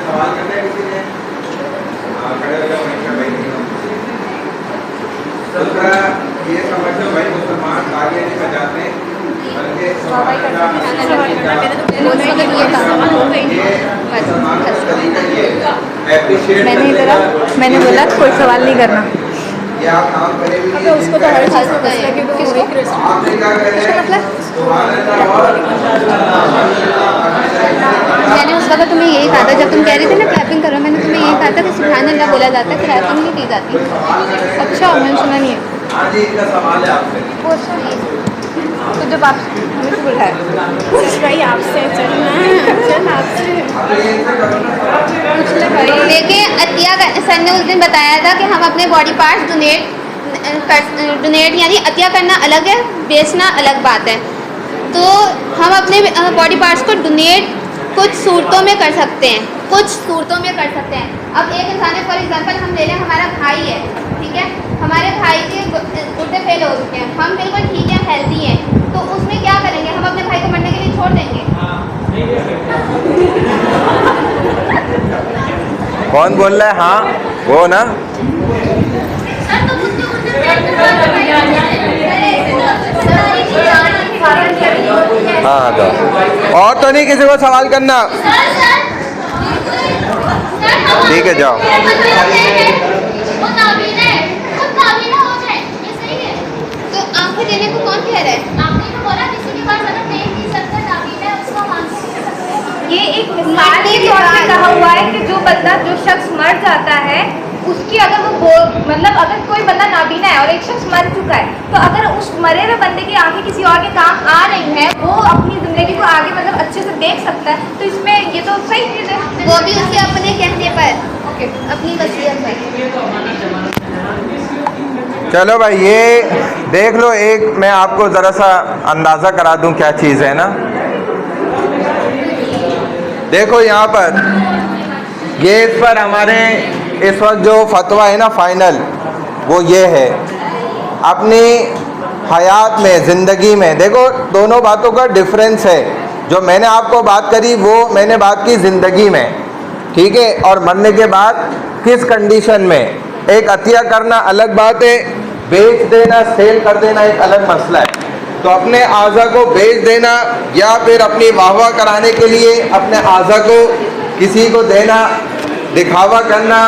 सवाल करना है किसी ने? खड़े हो जाओ, वहीं पे बैठिए। दूसरा ये समझो भाई, मुसलमान तालियां नहीं बजाते बल्कि मैंने बोला कोई सवाल नहीं करना। ये आप काम करेंगे उसको तो हर चीज़ का मसला कि वो आपने क्या करें? मैंने उस वक्त तुम्हें यही कहा था जब तुम कह रही थी ना क्लैपिंग करो, मैंने तुम्हें यही कहा था कि सुभान अल्लाह बोला जाता है, क्लैपिंग नहीं की जाती। अच्छा, मैंने सुना नहीं है। हाँ जी, इनका सवाल है आपसे। तो जब आप हमें से बुलाया भाई आपसे चलना है, चल आपसे देखिए, अतिया सर ने उस दिन बताया था कि हम अपने बॉडी पार्ट्स डोनेट यानी अतिया करना अलग है, बेचना अलग बात है। तो हम अपने बॉडी पार्ट्स को डोनेट कुछ सूरतों में कर सकते हैं, कुछ सूरतों में कर सकते हैं। अब एक इंसान है, फॉर एग्जांपल हम ले लें, हमारा भाई है, ठीक है, हमारे भाई के गुर्दे फेल हो चुके हैं, हम बिल्कुल ठीक है, हेल्दी हैं, तो उसमें क्या करेंगे? हम अपने भाई को मरने के लिए छोड़ देंगे? कौन बोल रहा है? हाँ वो ना, हाँ तो और तो नहीं किसी को सवाल करना? ठीक है, जाओ। तो आंखें देने को कौन कह रहा है? आपने तो बोला किसी के पास अगर नहीं थी सकता नाबीन है उसको आंखें। ये एक मिसाल के तौर पे कहा हुआ है कि जो शख्स मर जाता है उसकी अगर मतलब अगर कोई बंदा नाबीना है और एक शख्स मर चुका है, तो अगर उस मरे हुए बंदे की आंखें किसी और के काम आ रही हैं, वो अपनी ज़िंदगी को आगे मतलब अच्छे से देख सकता है, तो इसमें ये तो सही चीज़ है। वो भी उसके अपने कहने पर, ओके, अपनी वसीयत पर। चलो भाई, ये देख लो, एक मैं आपको ज़रा सा अंदाज़ा करा दूं क्या चीज़ है ना। देखो यहाँ पर, ये इस पर हमारे इस वक्त जो फतवा है ना फाइनल, वो ये है, अपनी हयात में, ज़िंदगी में, देखो दोनों बातों का डिफरेंस है। जो मैंने आपको बात करी वो मैंने बात की ज़िंदगी में, ठीक है, और मरने के बाद किस कंडीशन में। एक अतिया करना अलग बात है, बेच देना, सेल कर देना एक अलग मसला है। तो अपने आज़ा को बेच देना या फिर अपनी वाहवा कराने के लिए अपने आज़ा को किसी को देना, दिखावा करना,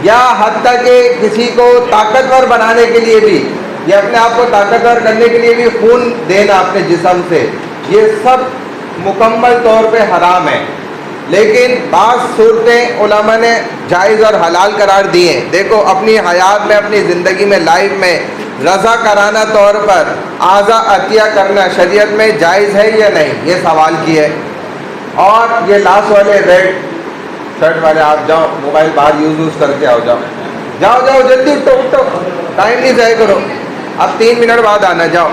या हत्ता के किसी को ताकतवर बनाने के लिए भी, या अपने आप को ताकतवर करने के लिए भी खून देना अपने जिस्म से, ये सब मुकम्मल तौर पे हराम है। लेकिन बाज़ सूरतें उलमा ने जायज़ और हलाल करार दी हैं। देखो, अपनी हयात में, अपनी ज़िंदगी में, लाइफ में रज़ा कराना तौर पर आज़ा अतिया करना शरीयत में जायज़ है या नहीं, ये सवाल किया है। और ये लास्ट वाले रेड शर्ट वाले, आप जाओ, मोबाइल बाहर यूज़ करके आओ, जाओ जल्दी, उठो, टाइम नहीं ज़ाया करो, अब 3 मिनट बाद आना, जाओ।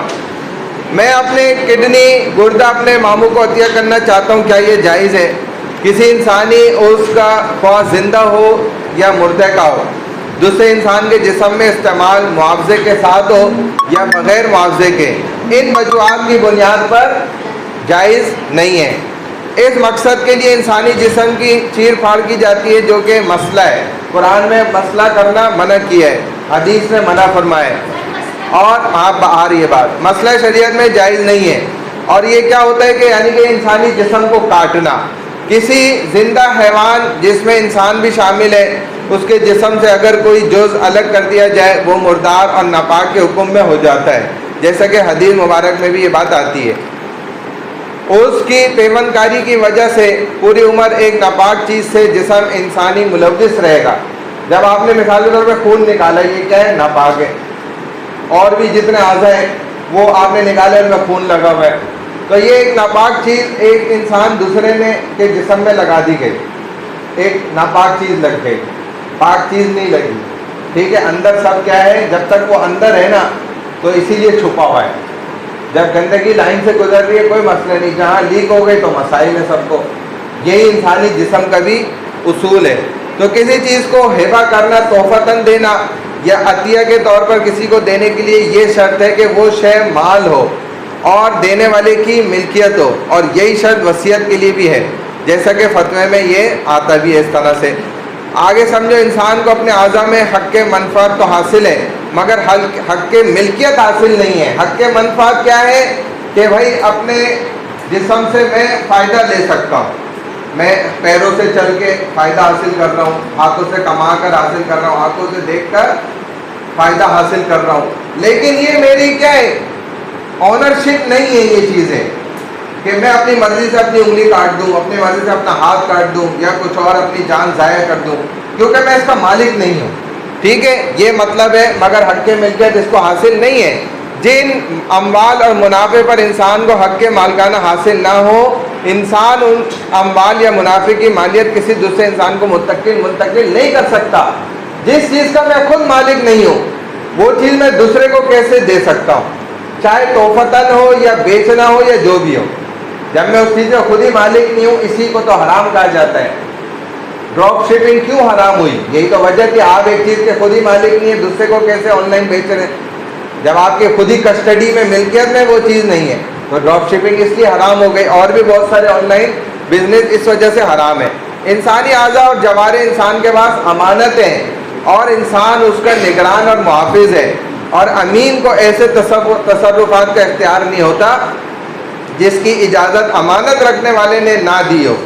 मैं अपने किडनी, गुर्दा अपने मामू को अतिया करना चाहता हूँ, क्या ये जायज़ है? किसी इंसानी उसका ख्वाह ज़िंदा हो या मुर्दे का हो, दूसरे इंसान के जिस्म में इस्तेमाल मुआवजे के साथ हो या बग़ैर मुआवजे के, इन वजूहात की बुनियाद पर जायज़ नहीं है। इस मकसद के लिए इंसानी जिस्म की चीर फाड़ की जाती है, जो कि मसला है। कुरान में मसला करना मना किया है, हदीस में मना फरमाया है, और आप आ रही है बात, मसला शरीयत में जायज़ नहीं है। और ये क्या होता है कि यानी कि इंसानी जिस्म को काटना, किसी जिंदा हैवान जिसमें इंसान भी शामिल है, उसके जिस्म से अगर कोई जुज़ अलग कर दिया जाए, वो मुर्दार और नापाक के हुक्म में हो जाता है, जैसा कि हदीस मुबारक में भी ये बात आती है। उसकी पेवनकारी की वजह से पूरी उम्र एक नापाक चीज़ से जिस्म इंसानी मुलव्विस रहेगा। जब आपने मिसाल के तौर पर खून निकाला, ये क्या है? नापाक है। और भी जितने आज़ा हैं वो आपने निकाले, उनमें खून लगा हुआ है, तो ये एक नापाक चीज़ एक इंसान दूसरे ने के जिस्म में लगा दी गई, एक नापाक चीज़ लग गई, पाक चीज़ नहीं लगी, ठीक है। अंदर सब क्या है, जब तक वो अंदर है ना, तो इसीलिए छुपा हुआ है। जब गंदगी लाइन से गुजर रही है कोई मसला नहीं, जहाँ लीक हो गई तो मसाइल है सबको। यही इंसानी जिस्म का भी उसूल है। तो किसी चीज़ को हिबा करना, तोहफतन देना या अतिया के तौर पर किसी को देने के लिए ये शर्त है कि वो शय माल हो और देने वाले की मिल्कियत हो, और यही शर्त वसीयत के लिए भी है, जैसा कि फतवे में ये आता भी है इस तरह से। आगे समझो, इंसान को अपने आज़ा में हक़ के मनफ़ात तो हासिल है, मगर हक़ के मिल्कियत हासिल नहीं है। हक़ के मनफ़ात क्या है कि भाई अपने जिस्म से मैं फ़ायदा ले सकता हूँ, मैं पैरों से चल के फ़ायदा हासिल कर रहा हूँ, हाथों से कमा कर हासिल कर रहा हूँ, आँखों से देख कर फ़ायदा हासिल कर रहा हूँ, लेकिन ये मेरी क्या है, ऑनरशिप नहीं है ये चीज़ें कि मैं अपनी मर्ज़ी से अपनी उंगली काट दूँ, अपनी मर्ज़ी से अपना हाथ काट दूँ या कुछ और अपनी जान ज़ाया कर दूँ, क्योंकि मैं इसका मालिक नहीं हूँ। ठीक है, ये मतलब है, मगर हक़ के मिल्कियत इसको हासिल नहीं है। जिन अम्वाल और मुनाफे पर इंसान को हक़ के मालिकाना हासिल ना हो, इंसान उन अम्वाल या मुनाफे की मालियत किसी दूसरे इंसान को मुंतकिल नहीं कर सकता। जिस चीज़ का मैं खुद मालिक नहीं हूँ वो चीज़ मैं दूसरे को कैसे दे सकता हूँ, चाहे तोहफतन हो या बेचना हो या जो भी हो। जब मैं उस चीज़ का खुद ही मालिक नहीं हूँ, इसी को तो हराम कहा जाता है। ड्रॉप शिपिंग क्यों हराम हुई? यही तो वजह कि आप एक चीज़ के खुद ही मालिक नहीं है, दूसरे को कैसे ऑनलाइन बेच रहे हैं जब आपके खुद ही कस्टडी में, मिल्कियत में वो चीज़ नहीं है। तो ड्रॉप शिपिंग इसलिए हराम हो गई, और भी बहुत सारे ऑनलाइन बिजनेस इस वजह से हराम है। इंसानी आज़ा और जवारे इंसान के पास अमानत हैं और इंसान उसका निगरान और मुहाफिज है, और अमीन को ऐसे तसर्रुफात का इख्तियार नहीं होता जिसकी इजाज़त अमानत रखने वाले ने ना दी हो।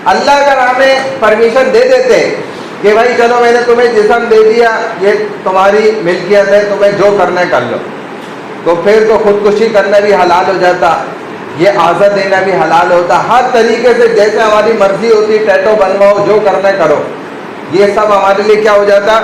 अल्लाह अगर हमें परमिशन दे देते कि भाई चलो मैंने तुम्हें जिस्म दे दिया, ये तुम्हारी मिल्कियत है, तुम्हें जो करना है कर लो, तो फिर तो खुदकुशी करना भी हलाल हो जाता, ये आज़ा देना भी हलाल होता। हर तरीके से जैसे हमारी मर्जी होती, टैटो बनवाओ, जो करना है करो, ये सब हमारे लिए क्या हो जाता,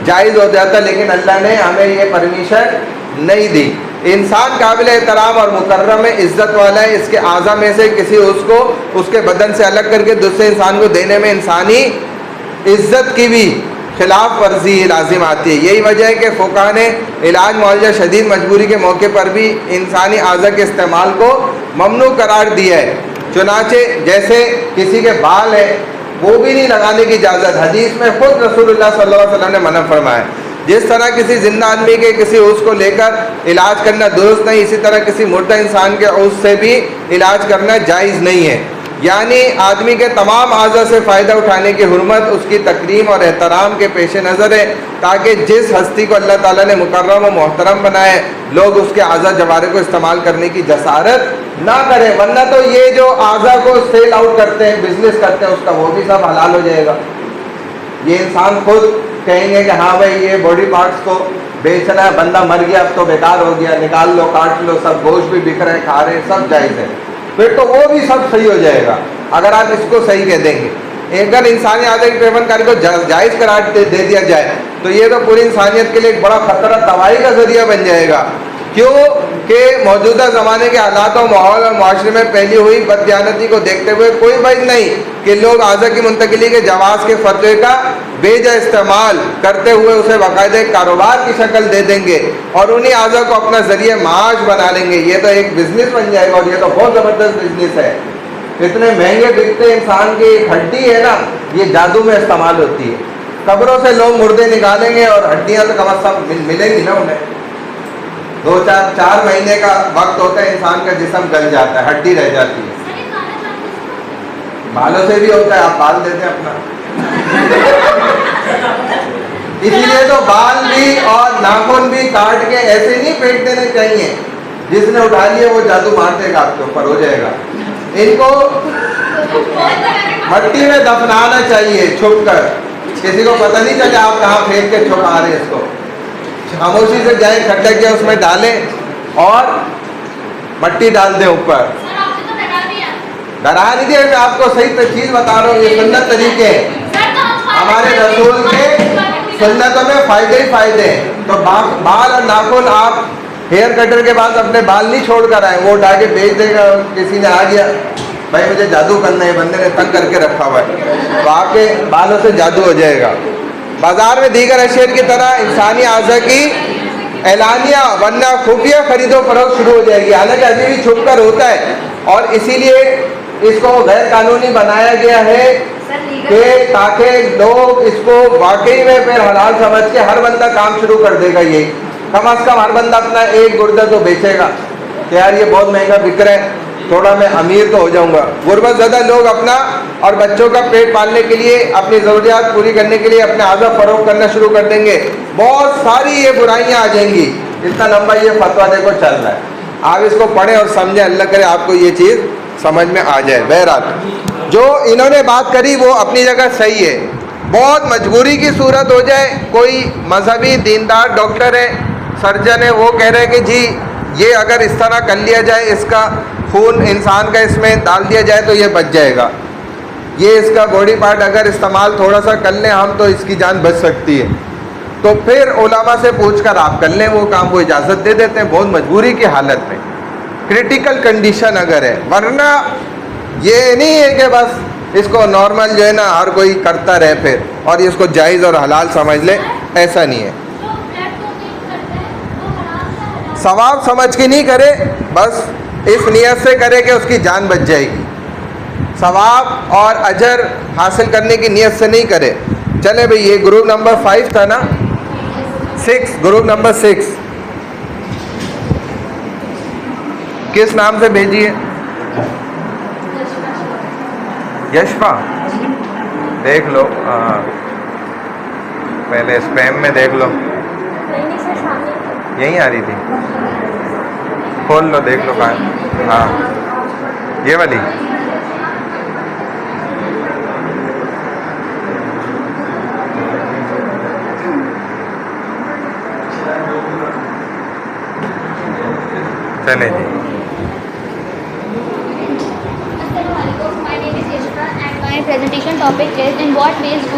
जायज़ हो जाता। लेकिन अल्लाह ने हमें ये परमिशन नहीं दी। इंसान काबिल एहतराम और मुकर्रम है, इज़्ज़त वाला है। इसके आज़ा में से किसी उसको उसके बदन से अलग करके दूसरे इंसान को देने में इंसानी इज़्ज़त की भी खिलाफ वर्जी लाजिम आती है। यही वजह है कि फ़ुक़हा ने इलाज मुआवजा शदीद मजबूरी के मौके पर भी इंसानी आज़ा के इस्तेमाल को ममनू करार दिया है। चुनाचे जैसे किसी के बाल है वो भी नहीं लगाने की इजाज़त हदीस में खुद रसूलुल्लाह सल्लल्लाहु अलैहि वसल्लम ने मना फरमाया। जिस तरह किसी जिंदा आदमी के किसी उज़्व को लेकर इलाज करना दुरुस्त नहीं, इसी तरह किसी मुर्दा इंसान के उज़्व से भी इलाज करना जायज़ नहीं है। यानी आदमी के तमाम आज़ा से फ़ायदा उठाने की हुर्मत उसकी तकरीम और एहतराम के पेश नज़र है, ताकि जिस हस्ती को अल्लाह ताला ने मुकर्रम और मोहतरम बनाए, लोग उसके आज़ा जवारे को इस्तेमाल करने की जसारत ना करें। वरना तो ये जो आज़ा को सेल आउट करते हैं, बिजनेस करते हैं, उसका वो भी सब हलाल हो जाएगा। ये इंसान खुद कहेंगे कि हाँ भाई ये बॉडी पार्ट्स को बेचना है, बंदा मर गया अब तो बेकार हो गया, निकाल लो, काट लो, सब गोश्त भी बिक रहे, खा रहे, सब जायज़ है, फिर तो वो भी सब सही हो जाएगा अगर आप इसको सही कह देंगे। अगर इंसानी आज़ा की पेशबंदकारी को जायज़ करार दे दिया जाए तो ये तो पूरी इंसानियत के लिए एक बड़ा ख़तरा, तबाही का ज़रिया बन जाएगा। क्यों कि मौजूदा ज़माने के हालात और माहौल और माशरे में फैली हुई बददियानती को देखते हुए कोई वजह नहीं कि लोग आज़ा की मुंतकिली के जवाज़ के फतवे का बेजा इस्तेमाल करते हुए उसे बाकायदे कारोबार की शक्ल दे देंगे और उन्हीं आज़ा को अपना ज़रिए माश बना लेंगे। ये तो एक बिज़नेस बन जाएगा, और ये तो बहुत ज़बरदस्त बिजनेस है। इतने महंगे बिकते इंसान की हड्डी है ना, ये जादू में इस्तेमाल होती है। कब्रों से लोग मुर्दे निकालेंगे और हड्डियाँ तो कम अज़ कम मिलेंगी ना उन्हें। 2-4 महीने का वक्त होता है, इंसान का जिस्म गल जाता है, हड्डी रह जाती है। बालों से भी होता है, आप बाल देते हैं अपना इसीलिए तो बाल भी और नाखून भी काट के ऐसे नहीं फेंक देने चाहिए, जिसने उठा लिया वो जादू मार देगा आपके ऊपर, हो जाएगा। इनको मट्टी में दफनाना चाहिए छुप कर, किसी को पता नहीं चले आप कहाँ फेंक के छुपा रहे हैं इसको। खामोशी से जाए, खड्डा किया उसमें डालें और मट्टी डाल दें ऊपर। डरा नहीं दिया, मैं आपको सही चीज़ बता रहा हूँ, ये सुन्नत तरीके हैं हमारे रसूल के। सुन्नतों में फ़ायदे ही फ़ायदे हैं। तो बाल और नाखून आप हेयर कटर के बाद अपने बाल नहीं छोड़ कर आए, वो उठा के बेच देगा। किसी ने आ गया भाई मुझे जादू करना है, बंदे ने तंग करके रखा हुआ है, तो आपके बालों से जादू हो जाएगा। बाजार में दीगर अशयर की तरह इंसानी आज़ा की एलानिया, वरना खुफिया खरीदो फरोख्त शुरू हो जाएगी। हालांकि अभी भी छुप कर होता है और इसीलिए इसको गैर कानूनी बनाया गया है कि ताकि लोग इसको वाकई में फिर हलाल समझ के हर बंदा काम शुरू कर देगा। ये कम अज़ कम हर बंदा अपना एक गुर्दा तो बेचेगा कि यार ये बहुत महंगा बिक रहा है, थोड़ा मैं अमीर तो हो जाऊंगा। गुर्बत ज़्यादा लोग अपना और बच्चों का पेट पालने के लिए, अपनी ज़रूरियात पूरी करने के लिए अपने आज़ा फ़रोख्त करना शुरू कर देंगे। बहुत सारी ये बुराइयां आ जाएंगी। इतना लंबा ये फतवा देखो चल रहा है, आप इसको पढ़ें और समझें, अल्लाह करे आपको ये चीज़ समझ में आ जाए। बहरहाल जो इन्होंने बात करी वो अपनी जगह सही है। बहुत मजबूरी की सूरत हो जाए, कोई मजहबी दीनदार डॉक्टर है, सर्जन है, वो कह रहे हैं कि जी ये अगर इस तरह कर लिया जाए, इसका खून इंसान का इसमें डाल दिया जाए तो ये बच जाएगा, ये इसका बॉडी पार्ट अगर इस्तेमाल थोड़ा सा कर लें हम तो इसकी जान बच सकती है, तो फिर उलामा से पूछकर आप कर लें वो काम, वो इजाज़त दे देते हैं बहुत मजबूरी की हालत में, क्रिटिकल कंडीशन अगर है। वरना ये नहीं है कि बस इसको नॉर्मल जो है ना हर कोई करता रहे फिर और इसको जायज़ और हलाल समझ ले, ऐसा नहीं है। सवाब समझ के नहीं करे, बस इस नियत से करे कि उसकी जान बच जाएगी, सवाब और अजर हासिल करने की नियत से नहीं करे। चले भाई, ये ग्रुप नंबर 5 था ना, 6, ग्रुप नंबर 6 किस नाम से भेजी है? यशफा, देख लो, पहले स्पैम में देख लो, यहीं आ रही थी, खोल लो देख लो कहाँ। हाँ ये वाली, चले जी। My presentation topic is in what ways do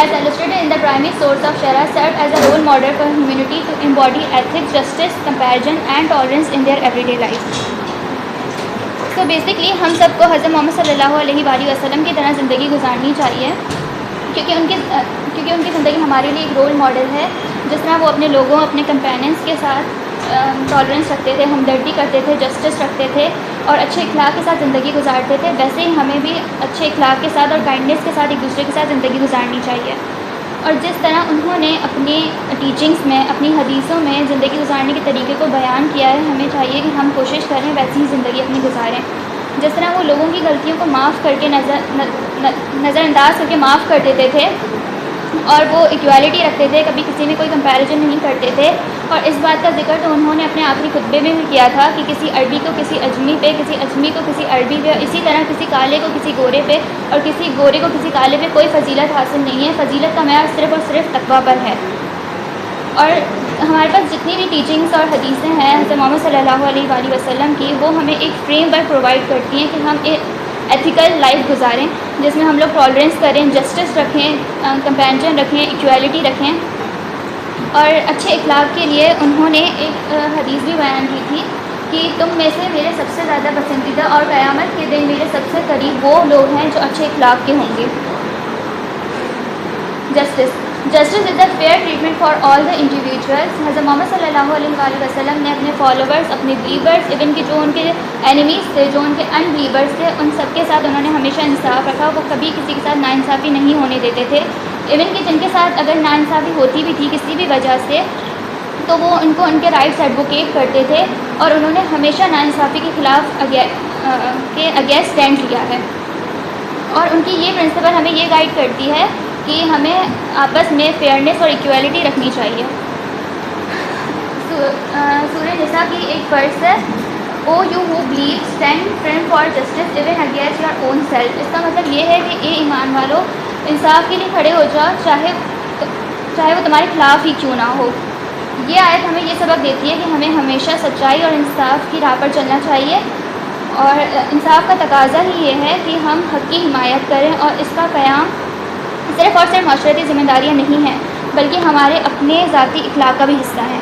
as illustrated in the primary source of Sharia serve as a role model for humanity to embody ethics, justice, compassion and tolerance in their everyday life. So basically हम सबको हज़रत मोहम्मद सल्लल्लाहु अलैहि वसल्लम की तरह ज़िंदगी गुजारनी चाहिए, क्योंकि उनकी ज़िंदगी हमारे लिए एक रोल मॉडल है। जिस तरह वो अपने लोगों, अपने कंपेनियंस के साथ टॉलरेंस रखते थे, हमदर्दी करते थे, जस्टिस रखते थे और अच्छे इखलाक के साथ ज़िंदगी गुजारते थे, वैसे ही हमें भी अच्छे इखलाक के साथ और काइंडनेस के साथ एक दूसरे के साथ ज़िंदगी गुजारनी चाहिए। और जिस तरह उन्होंने अपनी टीचिंग्स में, अपनी हदीसों में ज़िंदगी गुजारने के तरीके को बयान किया है, हमें चाहिए कि हम कोशिश करें वैसी ही ज़िंदगी अपनी गुजारें। जिस तरह वो लोगों की गलतियों को माफ़ करके नज़रअंदाज करके माफ़ कर देते थे और वो इक्वालिटी रखते थे, कभी किसी में कोई कंपैरिजन नहीं करते थे। और इस बात का जिक्र तो उन्होंने अपने आखिरी खुतबे में भी किया था कि किसी अरबी को किसी अजमी पे, किसी अजमी को किसी अरबी पे, इसी तरह किसी काले को किसी गोरे पे और किसी गोरे को किसी काले पे कोई फजीलत हासिल नहीं है। फजीलत का मेयार सिर्फ़ और सिर्फ तकवा पर है। और हमारे पास जितनी भी टीचिंग्स और हदीसें हैं हज़रत मोहम्मद सल्लल्लाहु अलैहि वसल्लम की, वो हमें एक फ्रेमवर्क प्रोवाइड करती हैं कि हम एक एथिकल लाइफ गुजारें जिसमें हम लोग टॉलरेंस करें, जस्टिस रखें, कंपैशन रखें, इक्वालिटी रखें। और अच्छे इखलाक के लिए उन्होंने एक हदीस भी बयान की थी कि तुम में से मेरे सबसे ज़्यादा पसंदीदा और क़यामत के दिन मेरे सबसे करीब वो लोग हैं जो अच्छे इखलाक के होंगे। Justice is the fair treatment for all the individuals. हज़रत मोहम्मद सल्लल्लाहु अलैहि वसल्लम ने अपने फॉलोवर्स, अपने बिलीवर्स, इवन कि जो उनके एनिमीज़ थे, जो उनके अनबिलीवर्स थे, उन सब के साथ उन्होंने हमेशा इंसाफ रखा। वो कभी किसी के साथ नाइंसाफ़ी नहीं होने देते थे। इवन कि जिनके साथ अगर नाइंसाफ़ी होती भी थी किसी भी वजह से, तो वो उनको उनके राइट्स एडवोकेट करते थे और उन्होंने हमेशा नाइंसाफ़ी के ख़िलाफ़ अगेंस्ट स्टैंड लिया है। और उनकी ये प्रिंसिपल हमें ये गाइड करती है कि हमें आपस में फेयरनेस और इक्वालिटी रखनी चाहिए। सूरह निसा की एक वर्स है, O you who believe stand firm for justice even against your own self. इसका मतलब ये है कि ए ईमान वालों, इंसाफ के लिए खड़े हो जाओ, चाहे वो तुम्हारे खिलाफ ही क्यों ना हो। ये आयत हमें ये सबक देती है कि हमें हमेशा सच्चाई और इंसाफ की राह पर चलना चाहिए। और इंसाफ का तकाजा ही ये है कि हम हक़ की हिमायत करें और इसका क़याम सिर्फ़ और सिर्फ माशरती ज़िम्मेदारियाँ नहीं हैं बल्कि हमारे अपने ज़ाती इखलाक का भी हिस्सा है।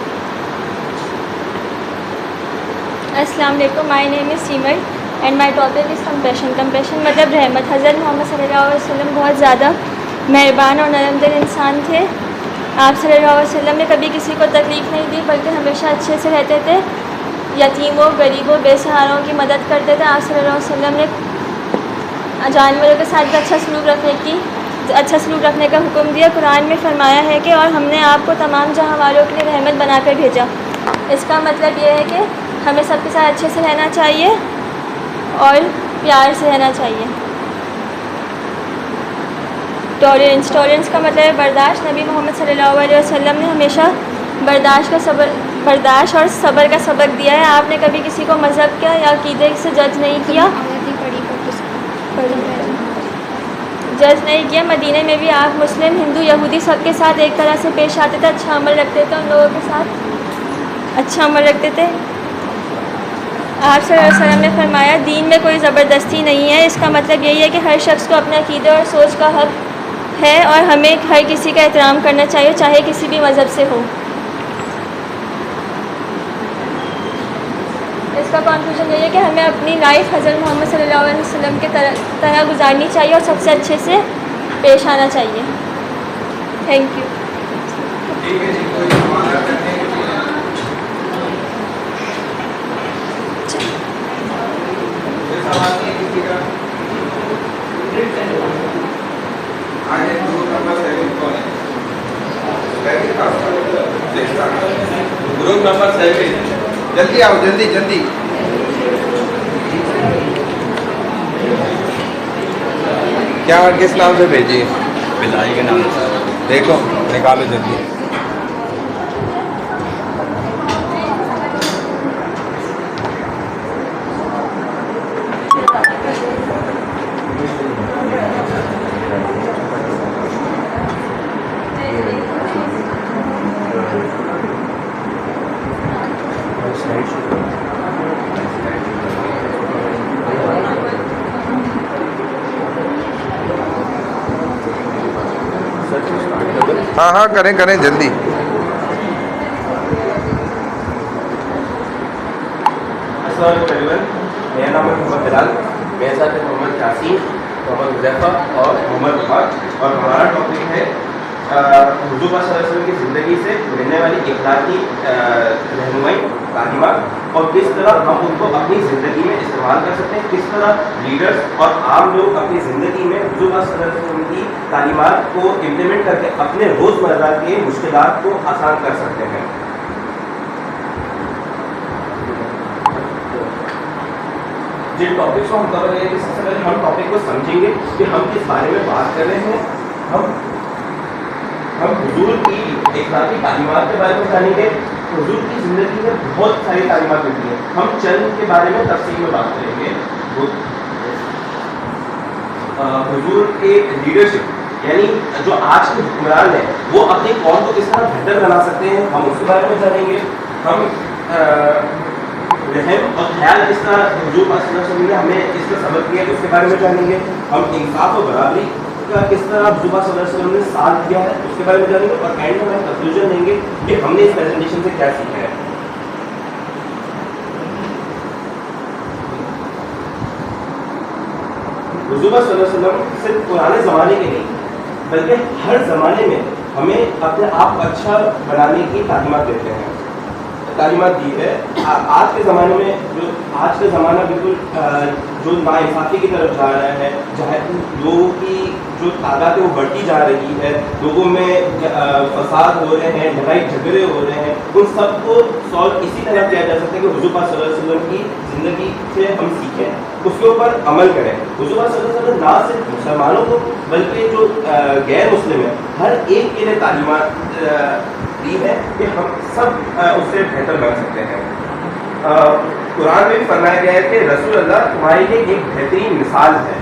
अस्सलाम वालेकुम, my name is seamer and my topic is compassion. Compassion मतलब रहमत। हज़रत मोहम्मद सल्लल्लाहु अलैहि वसल्लम बहुत ज़्यादा मेहरबान और नरम दिल इंसान थे आप सल्लल्लाहु अलैहि वसल्लम ने कभी किसी को तकलीफ़ नहीं दी, बल्कि हमेशा अच्छे से रहते थे। यतीमों, गरीबों, बेसहारों की मदद करते थे। आप सल्लल्लाहु अलैहि वसल्लम ने जानवरों के साथ अच्छा सलूक रखने का हुक्म दिया। कुरान में फरमाया है कि और हमने आपको तमाम जहां वालों के लिए रहमत बनाकर भेजा। इसका मतलब ये है कि हमें सबके साथ अच्छे से रहना चाहिए और प्यार से रहना चाहिए। टॉलरेंस का मतलब है बर्दाश्त। नबी मोहम्मद सल्लल्लाहु अलैहि वसल्लम ने हमेशा बर्दाश्त और सब्र का सबक दिया है। आपने कभी किसी को मज़हब का या अक़ीदे से जज नहीं किया। मदीने में भी आप मुस्लिम, हिंदू, यहूदी सबके साथ एक तरह से पेश आते थे, अच्छा अमल रखते थे, उन लोगों के साथ अच्छा अमल रखते थे। आप सल्लल्लाहु अलैहि वसल्लम ने फरमाया दीन में कोई ज़बरदस्ती नहीं है। इसका मतलब यही है कि हर शख्स को अपने अक़ीदे और सोच का हक़ है और हमें हर किसी का एहतराम करना चाहिए, चाहे किसी भी मज़हब से हो। इसका कंक्लूजन यही है कि हमें अपनी लाइफ हज़रत मोहम्मद सल्लल्लाहु अलैहि वसल्लम के तरह गुजारनी चाहिए और सबसे अच्छे से पेश आना चाहिए। Thank you. ग्रुप नंबर 7, जल्दी आओ, जल्दी। क्या किस नाम से भेजी? बिलाई के नाम से। देखो निकालो जल्दी। हाँ करें जल्दी। मेरा नाम है मोहम्मद बिलाल, मेरे साथ है मोहम्मद यासीन, मोहम्मद हुज़ैफ़ा और मोहम्मद उमर। और हमारा टॉपिक है हुज़ूर सल्लल्लाहु अलैहि वसल्लम की ज़िंदगी से मिलने वाली इख़लाक़ी रहनुमाई तालीमात और किस तरह हम उनको अपनी ज़िंदगी में इस्तेमाल कर सकते हैं, किस तरह लीडर्स और आम लोग अपनी ज़िंदगी में हुज़ूर सल्लल्लाहु अलैहि वसल्लम की तालीमात को इम्प्लीमेंट करके अपने रोज़मर्रा के मुश्किलात को आसान कर सकते हैं। जिन टॉपिक्स को हम कवर करेंगे, सबसे पहले हम टॉपिक को समझेंगे कि हम किस बारे में बात कर रहे हैं। हम हुजूर की इख़लाक़ी तालीमात के बारे में जानेंगे। हुजूर की ज़िंदगी में बहुत सारी तालीमात मिलती हैं, हम चंद के बारे में तफसील में बात करेंगे। हुजूर के लीडरशिप यानी जो आज के हुक्मरान हैं वो अपनी कौम को किस तरह बेहतर बना सकते हैं, हम उसके बारे में जानेंगे। हम रहम और ख्याल किस तरह हुजूर सल्लल्लाहु अलैहि वसल्लम ने हमें इसका सबक दिया उसके बारे में जानेंगे। हम इंसाफ और बराबरी का किस तरह हुजूर सल्लल्लाहु अलैहि वसल्लम ने साथ दिया है उसके बारे में जानेंगे। और एंड में हम कंक्लूजन देंगे कि हमने इस प्रेजेंटेशन से क्या सीखा है। हुजूर सल्लल्लाहु अलैहि वसल्लम सिर्फ पुराने ज़माने के नहीं बल्कि हर ज़माने में हमें अपने आप को अच्छा बनाने की तालीमात देते हैं, तालीमात दी है। आज के ज़माने में जो आज का ज़माना बिल्कुल जो नाइंसाफ़ी की तरफ जा रहा है, जहाँ लोगों की जो तादाद है वो बढ़ती जा रही है, लोगों में फसाद हो रहे हैं, लड़ाई झगड़े हो रहे हैं, उन सबको सॉल्व इसी तरह किया जा सकता है कि हुजूर सल्लल्लाहु अलैहि वसल्लम की ज़िंदगी से हम सीखें, उसके ऊपर अमल करें। हुजूर सल्लल्लाहु अलैहि वसल्लम ना सिर्फ मुसलमानों को बल्कि जो गैर मुस्लिम है हर एक के लिए तालीमात दी है कि हम सब उससे बेहतर बन सकते हैं। कुरान में भी फरमाया गया है कि रसूल अल्लाह तुम्हारे लिए एक बेहतरीन मिसाल है।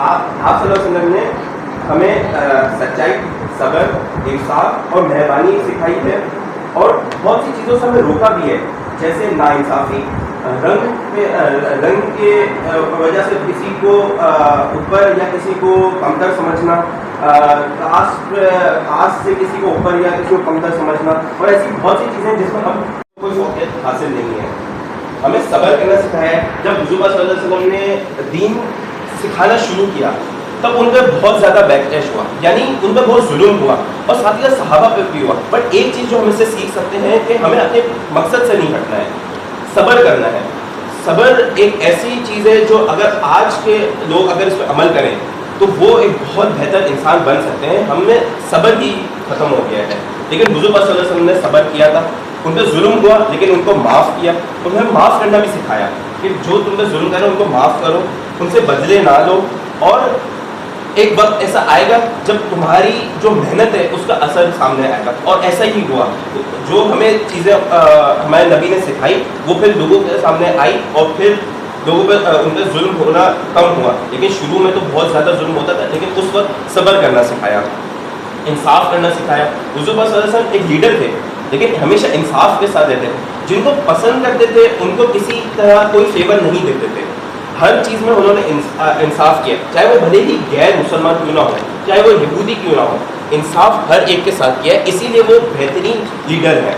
आप सल्लल्लाहु अलैहि वसल्लम ने हमें सच्चाई, सब्र, इंसाफ और मेहरबानी सिखाई है और बहुत सी चीज़ों से हमें रोका भी है, जैसे नाइंसाफ़ी, रंग के वजह से किसी को ऊपर या किसी को कमतर समझना, कास्ट से किसी को ऊपर या किसी को कमतर समझना, और ऐसी बहुत सी चीज़ें जिसमें हम कोई फौकियत हासिल नहीं है। हमें सब्र करना सिखाया है। जब हुजूर सल्लल्लाहु अलैहि वसल्लम ने दीन सिखाना शुरू किया तब उन पर बहुत ज़्यादा बैकलैश हुआ, यानी उन पर बहुत जुल्म हुआ और साथ ही साथ सहाबा पे भी हुआ। बट एक चीज़ जो हम इससे सीख सकते हैं कि हमें अपने मकसद से नहीं हटना है, सब्र करना है। सब्र एक ऐसी चीज़ है जो अगर आज के लोग अगर इस पर अमल करें तो वो एक बहुत बेहतर इंसान बन सकते हैं। हमें सब्र ही ख़त्म हो गया है, लेकिन हुज़ूर सल्लल्लाहु अलैहि वसल्लम ने सब्र किया था, उन पर जुल्म हुआ लेकिन उनको माफ़ किया, उन्हें माफ़ करना भी सिखाया कि जो तुम पर जुल्म करें उनको माफ़ करो, उनसे बदले ना लो। और एक वक्त ऐसा आएगा जब तुम्हारी जो मेहनत है उसका असर सामने आएगा, और ऐसा ही हुआ। जो हमें चीज़ें हमारे नबी ने सिखाई वो फिर लोगों के सामने आई और फिर लोगों पर उन पर जुल्म होना कम हुआ। लेकिन शुरू में तो बहुत ज़्यादा जुल्म होता था, लेकिन उस वक्त सब्र करना सिखाया, इंसाफ करना सिखाया। हुज़ूर सल्लल्लाहु अलैहि वसल्लम एक लीडर थे लेकिन हमेशा इंसाफ के साथ रहते थे। जिनको पसंद करते थे उनको किसी तरह कोई फेवर नहीं देते थे, हर चीज़ में उन्होंने इंसाफ किया, चाहे वो भले ही गैर मुसलमान क्यों ना हो, चाहे वो यहूदी क्यों ना हो, इंसाफ हर एक के साथ किया है, इसीलिए वो बेहतरीन लीडर है।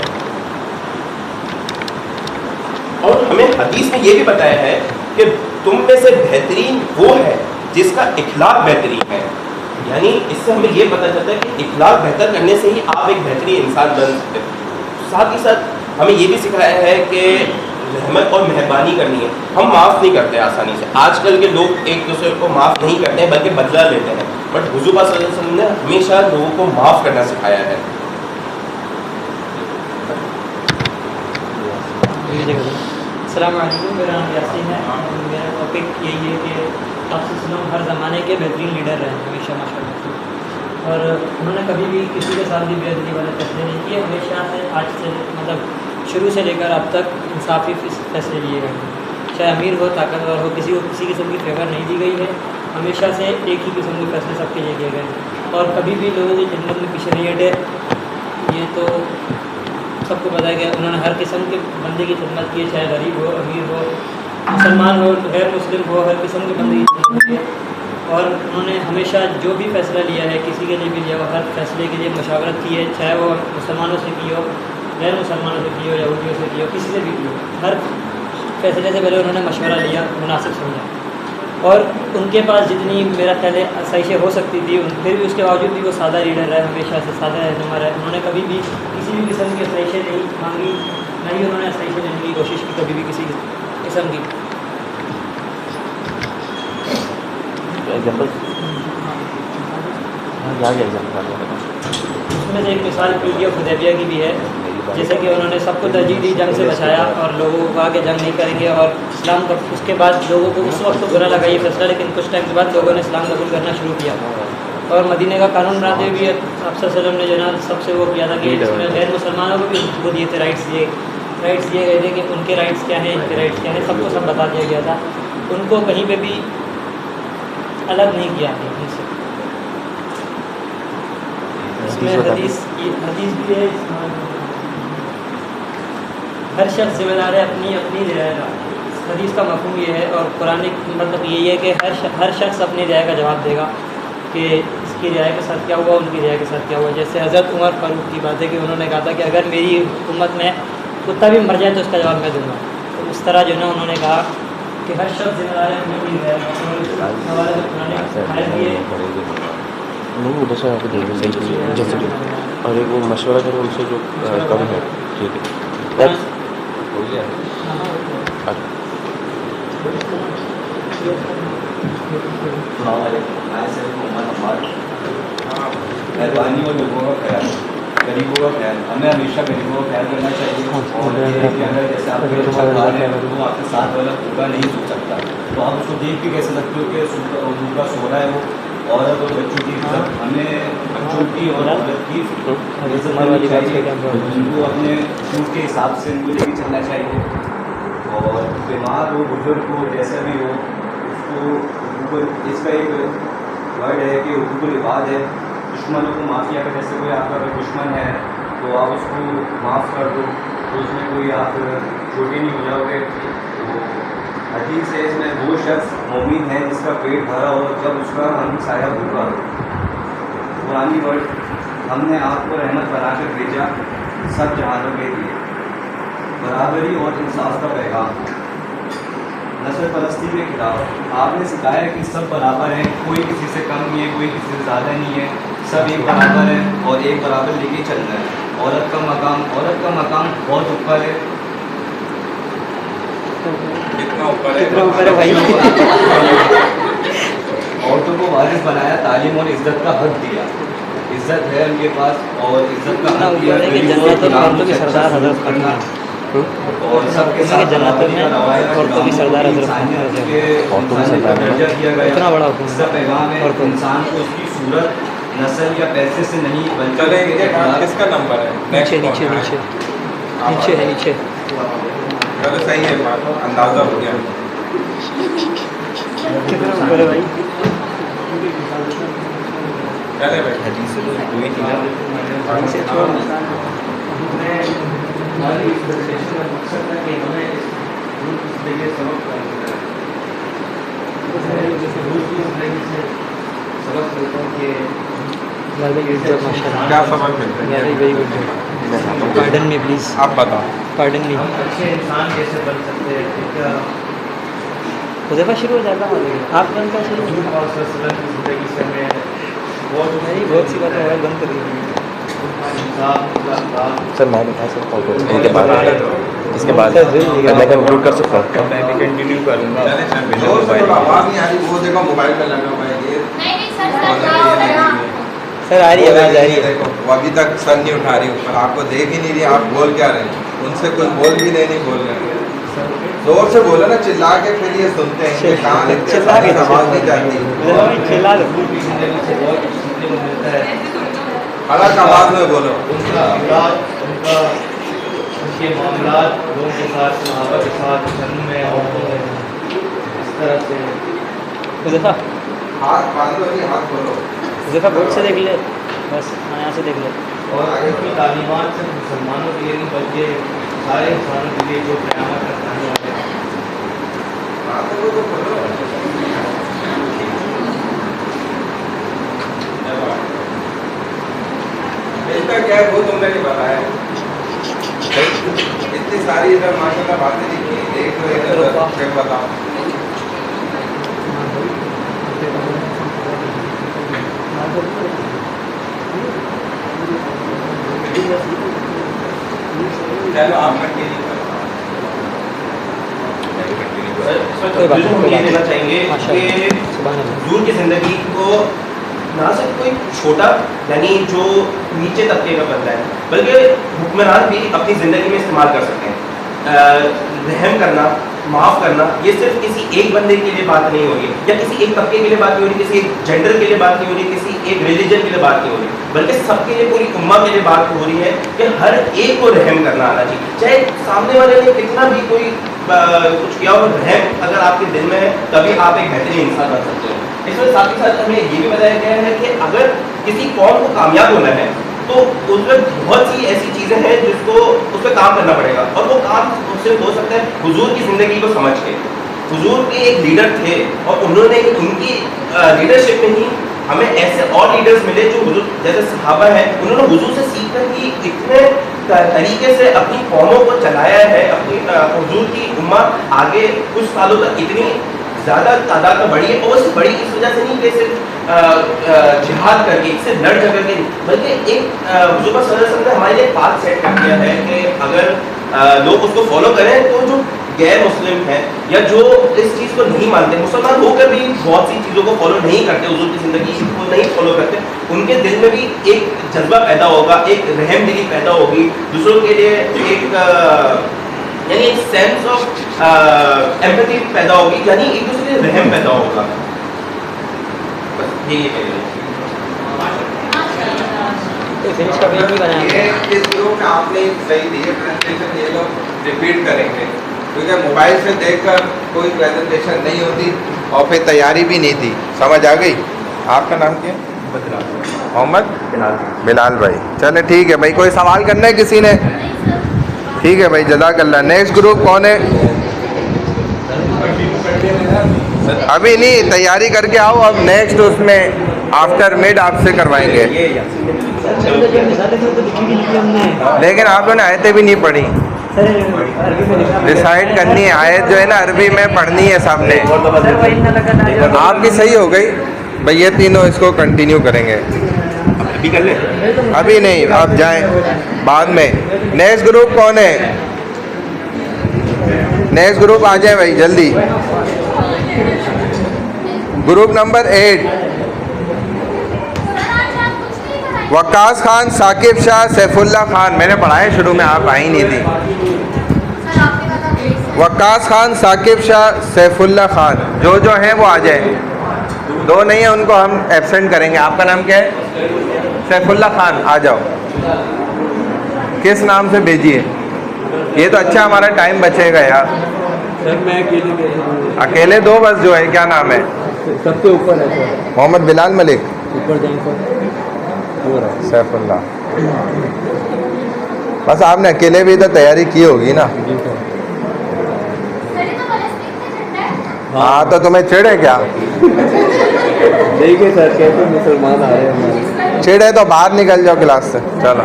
और हमें हदीस में ये भी बताया है कि तुम में से बेहतरीन वो है जिसका इखलाक बेहतरीन है, यानी इससे हमें ये पता चलता है कि इखलाक बेहतर करने से ही आप एक बेहतरीन इंसान बन सकते हैं। साथ ही साथ हमें ये भी सिखाया है कि रहमत और मेहरबानी करनी है। हम माफ़ नहीं करते आसानी से, आजकल के लोग एक दूसरे को माफ़ नहीं करते हैं बल्कि बदला लेते हैं, बट हुज़ूर सल्लल्लाहु अलैहि वसल्लम ने हमेशा लोगों को माफ़ करना सिखाया है। अस्सलाम वालेकुम, मेरा नाम यासीन है और मेरा टॉपिक यही है कि आप हर ज़माने के बेहतरीन लीडर रहे हमेशा माशाल्लाह, और उन्होंने कभी भी किसी के साथ भी बेअदबी वाले फैसले नहीं किए, हमेशा से आज से मतलब शुरू से लेकर अब तक इंसाफी फैसले लिए गए हैं। चाहे अमीर हो ताकतवर हो, किसी को किसी किस्म की फेवर नहीं दी गई है, हमेशा से एक ही किस्म के फैसले सबके लिए किए गए हैं और कभी भी लोगों की खिदमत में पीछे नहीं हटे। ये तो सबको पता है कि उन्होंने हर किस्म के बंदे की खिदमत की है, चाहे गरीब हो, अमीर हो, मुसलमान हो, गैर मुस्लिम हो, हर किस्म के बंदे की खिदमत की है। और उन्होंने हमेशा जो भी फैसला लिया है किसी के लिए भी लिया हो, हर फैसले के लिए मशावरत की है, चाहे वो मुसलमानों से की हो, गैर मुसलमानों से की हो, यहूदियों से की हो, किसी से भी की हो, हर फैसले से पहले उन्होंने मशवरा लिया, मुनासिब समझा। और उनके पास जितनी मेरा ख्याल है साइशें हो सकती थी, फिर भी उसके बावजूद भी वो सादा लीडर रहे, हमेशा से सादा रहनुमा रहे। उन्होंने कभी भी किसी भी किस्म की साइशें नहीं मांगी, ना ही उन्होंने साइशें लेने की कोशिश की कभी भी किसी किस्म की। उसमें से एक मिसाल ट्रीटी ऑफ हुदैबिया की भी है, जैसे कि उन्होंने सबको तरजीह दी, जंग से बचाया और लोगों को कहा कि जंग नहीं करेंगे और इस्लाम का। उसके बाद लोगों को उस वक्त तो बुरा लगा ये फैसला, लेकिन कुछ टाइम के बाद लोगों ने इस्लाम कबूल करना शुरू किया और मदीने का कानून बनाते हुए आप सल्लल्लाहु अलैहि वसल्लम ने जो ना सबसे वो किया था कि इसमें गैर मुसलमानों को भी वो दिए थे, राइट्स दिए गए थे कि उनके राइट्स क्या हैं, इनके राइट्स क्या हैं, सबको सब बता दिया गया था। उनको कहीं पर भी अलग नहीं किया उनसे। इसमें हदीस भी है, हर शख्स जिम्मेदार है अपनी अपनी रियाय का। हदीस का मफहूम ये है और कुरान मतलब यही है कि हर शख्स अपनी रियाय का जवाब देगा कि इसकी रियाय के साथ क्या हुआ, उनकी रियाय के साथ क्या हुआ। जैसे हज़रत उमर फारूक की बात है कि उन्होंने कहा था कि अगर मेरी उम्मत में कुत्ता भी मर जाए तो उसका जवाब मैं दूँगा। तो उस तरह जो है उन्होंने कहा कि हर शख्स जिम्मेदार है अपनी रियाय और एक वो मशवरा करें उनसे जो कम है, ठीक है। मेहरबानी और लोगों का ख्याल, गरीबों का ख्याल, हमें हमेशा गरीबों का ख्याल करना चाहिए। और अगर जैसे आप वो आपके साथ वाला पूरा नहीं सो सकता तो आप उसको देख के कह सकते हो कि उनका सो रहा है वो औरत और बच्चों की इज्जत, हमें बच्चों की और औरत की इज्जत करनी चाहिए, उनको अपने छूट के हिसाब से उनको लेके चलना चाहिए। और बीमार हो, बुजुर्ग हो, जैसा भी हो, उसको इसका एक वर्ड है कि हुकूकुल इबाद है, दुश्मनों को माफ़ किया। जैसे कोई आपका अगर दुश्मन है तो आप उसको माफ़ कर दो, तो उसमें कोई आप छोटे नहीं हो जाओगे। तो हदीस है इसमें वो शख्स मोमिन है जिसका पेट भरा हो जब उसका हमसाया भूखा हो। पुरानी वर्ड, हमने आपको रहमत बनाकर भेजा सब जहानों के लिए, बराबरी और इंसाफ का पैगाम। नस्ल परस्ती के खिलाफ आपने सिखाया कि सब बराबर हैं, कोई किसी से कम नहीं है, कोई किसी से ज़्यादा नहीं है, सब एक बराबर है और एक बराबर लेके चल रहे हैं। औरत का मकाम बहुत ऊपर है। कितना ऊपर है? कितना ऊपर है भाई? औरतों को वारिस बनाया, तालीम और इज्जत का हक दिया, इज्जत है उनके पास और इज्जत का हक दिया। औरतों की सरदार हजरत करना और सबके साथ जन्नत में औरतों की सरदार हजरत दर्जा दिया गया। इतना बड़ा हुक्म इसका पैगाम है इंसान को उसकी सूरत, नस्ल या पैसे से नहीं बल्कि चले किसका नंबर है? नीचे नीचे नीचे नीचे है नीचे। चलो सही है, बात अंदाजा हो गया। कितना ऊपर है भाई? चले भाई, हदीस से तो कोई नहीं ना। से छोड़ हमारी इस प्रेजेंटेशन का मकसद था कि हमें इस रूल की ज़िंदगी सबक मिलता है। रूल की ज़िंदगी से सबक मिलता है कि वेरी गुड जॉब माशाल्लाह। क्या सबक मिलता है? Very good job. Pardon me please, आप बताओ। Pardon me. हम अच्छे इंसान कैसे बन सकते हैं। एक हुज़ैफा शुरू हो जाता है आप बंद कर शुरू हुजूर पाक सल्लल्लाहु अलैहि वसल्लम की ज़िंदगी से हमें बहुत सी बातें मोबाइल बंद कर दी। सर मैं बता सकता हूँ इसके बाद मैं कंक्लूड कर सकता हूँ। मैं भी कंटिन्यू करूँगा। जोर से थोड़ा आवाज़ नहीं आ रही, वो देखो मोबाइल पे लगा हुआ है ये। सर आ रही है, आवाज़ आ रही है। देखो वो अभी तक सर नहीं उठा रही ऊपर, आपको देख ही नहीं रही, आप बोल क्या रहे हैं? उनसे कोई बोल भी नहीं बोल रहे। जोर से बोलो ना, चिल्ला के फिर ये सुनते हैं कि कहाँ लिखते हैं, सारी आवाज़ नहीं जाती। चिल्ला दो। ज़िंदगी से बहुत कुछ सीखने को मिलता है। अलग आवाज़ में बोलो। उनका इलाज, उनके मामलात लोगों के साथ, सहाबा के साथ, धर्म में, औरतों में, इस तरह से। हुज़ैफा हाथ बांधो नहीं, हाथ खोलो। हुज़ैफा बोर्ड से देख ले बस, हाँ यहाँ से देख ले। और उनकी तालीमात सिर्फ मुसलमानों के लिए नहीं बल्कि सारे इंसानों के लिए जो क़यामत तक आने वाले हैं। हाथ तो खोलो। इसका क्या है वो तुमने नहीं बताया। इतनी सारी इधर माशाल्लाह बातें लिखी, देख लो इधर, फिर बताओ। चलो आप कंटिन्यू करो। ये देना चाहेंगे कि हुजूर की ज़िंदगी को ना सिर्फ कोई छोटा यानी जो नीचे तबके का बंदा है, बल्कि हुक्मरान भी अपनी ज़िंदगी में इस्तेमाल कर सकते हैं। रहम करना, माफ़ करना, ये सिर्फ किसी एक बंदे के लिए बात नहीं हो रही या किसी एक तबके के लिए बात नहीं हो रही, किसी एक जेंडर के लिए बात नहीं हो रही, किसी एक रिलीजन के लिए बात नहीं हो रही, बल्कि सबके लिए, पूरी उम्मा के लिए बात हो रही है कि हर एक को रहम करना आना चाहिए। चाहे सामने वाले ने कितना भी कोई कुछ किया हो, रहम अगर आपके दिल में है तभी आप एक बेहतरीन इंसान बन सकते हो। इसमें साथ ही साथ हमें ये भी बताया गया है कि अगर किसी कौम को कामयाब होना है तो उसमें बहुत सी ऐसी चीज़ें हैं जिसको उस पर काम करना पड़ेगा, और वो काम उससे हो सकता है हुजूर की ज़िंदगी को समझ के। हुजूर के एक लीडर थे और उन्होंने उनकी लीडरशिप में ही हमें ऐसे और लीडर्स मिले जो हुजूर जैसे सहाबा हैं, उन्होंने हुजूर से सीखकर ही इतने तरीके से अपनी कौमों को चलाया है। अपनी हुजूर की उम्मा आगे कुछ सालों तक इतनी ज़्यादा तादाद में बढ़ी है, और उससे बड़ी इस वजह से नहीं कि सिर्फ जिहाद करके, इससे लड़ झगड़ के, बल्कि एक हुजूर सल्लल्लाहु अलैहि वसल्लम ने हमारे लिए पाथ सेट कर दिया है कि अगर लोग उसको फॉलो करें तो जो गैर मुस्लिम हैं या जो इस चीज़ को नहीं मानते, मुसलमान होकर भी बहुत सी चीज़ों को फॉलो नहीं करते, हुजूर की ज़िंदगी को नहीं फॉलो करते, उनके दिल में भी एक जज्बा पैदा होगा, एक रहम दिली पैदा होगी, दूसरों के लिए एक यानी एक सेंस ऑफ एम्पैथी पैदा होगी, यानी एक दूसरे से रहम पैदा होगा। बस यही है। फिनिश का पेज भी बनाया ये इस ग्रुप में आपने सही दी है प्रेजेंटेशन, ये लोग रिपीट करेंगे क्योंकि मोबाइल से देखकर कोई प्रेजेंटेशन नहीं होती और फिर तैयारी भी नहीं थी। समझ आ गई? आपका नाम क्या है? मोहम्मद बिलाल भाई। चले ठीक है भाई, कोई सवाल करना है किसी ने? ठीक है भाई, जज़ाकल्लाह। नेक्स्ट ग्रुप कौन है? अभी नहीं, तैयारी करके आओ, अब नेक्स्ट उसमें आफ्टर मिड आपसे करवाएंगे। तो लिखी भी हमने। लेकिन आप लोगों ने आयतें भी नहीं पढ़ी। सर अरबी में लिखा डिसाइड करनी है, आयत जो है ना अरबी में पढ़नी है सबने। सर वही ना लगा आपकी सही हो गई भाई, ये तीनों इसको कंटिन्यू करेंगे। अभी कर ले। अभी नहीं, आप जाएं बाद में। नेक्स्ट ग्रुप कौन है? नेक्स्ट ग्रुप आ जाए भाई जल्दी। Group number 8, Waqas Khan, Saqib Shah, Saifullah Khan. मैंने पढ़ाया शुरू में, आप आई नहीं थी। वक्कास खान, साकिब शाह, सैफुल्ला खान जो हैं वो आ जाए। 2 नहीं है उनको हम एब्सेंट करेंगे। आपका नाम क्या है? सैफुल्ला खान, आ जाओ। किस नाम से भेजिए? ये तो अच्छा हमारा टाइम बचेगा यार। सर मैं अकेले 2 बस जो है, क्या नाम है? सबसे ऊपर है सर, मोहम्मद बिलाल मलिक, ऊपर जाएंगे सैफुल्ला। बस आपने अकेले भी तो तैयारी की होगी ना? हाँ, तो तुम्हें चिढ़ है क्या? देखिए सर कैसे मुसलमान आ रहे हैं हमारे। चिढ़ है तो बाहर निकल जाओ क्लास से। चलो,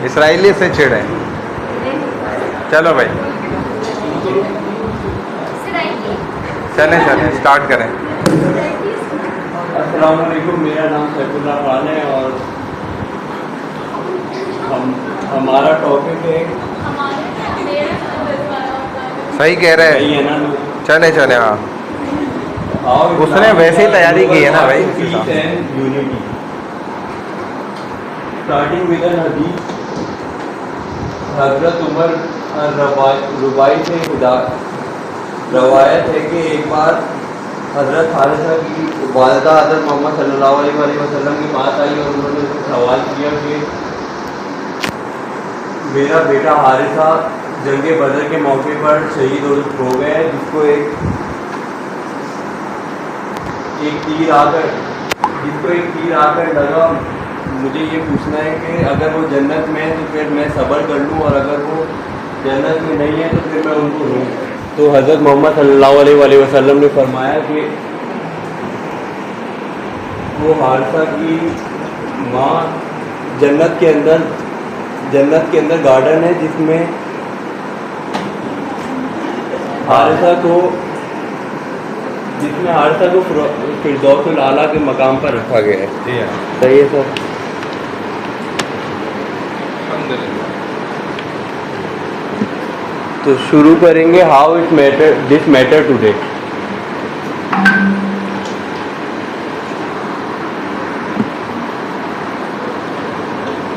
इसराइली से चिढ़ है। चलो भाई, चलें स्टार्ट करें। अस्सलाम वालेकुम, मेरा नाम सैफुल्ला खान है और हमारा टॉपिक है। सही कह रहे सही है हैं, ना? चले हाँ। उसने वैसे ही तैयारी की है ना भाई। Peace and unity, starting with an hadith. हजरत उमर रुबाई से रवायत है कि एक बार हजरत हारिसा की वालिदा हजरत मोहम्मद सल्लल्लाहु अलैहि वसल्लम के पास आई और उन्होंने उससे सवाल किया कि मेरा बेटा हारिसा जंग बदर के मौके पर शहीद हो गए हैं, जिसको एक तीर आकर लगा। मुझे ये पूछना है कि अगर वो जन्नत में है तो फिर मैं सब्र कर लूँ, और अगर वो जन्नत में नहीं है तो फिर मैं उनको लूँ। तो हज़रत मोहम्मद सल्लल्लाहु अलैहि वसल्लम ने फरमाया कि वो हारिसा की माँ जन्नत के अंदर गार्डन है जिसमें हारिसा को फिरदौसुल आला के मकाम पर रखा गया है। सही है सर? तो शुरू करेंगे। How this matter today.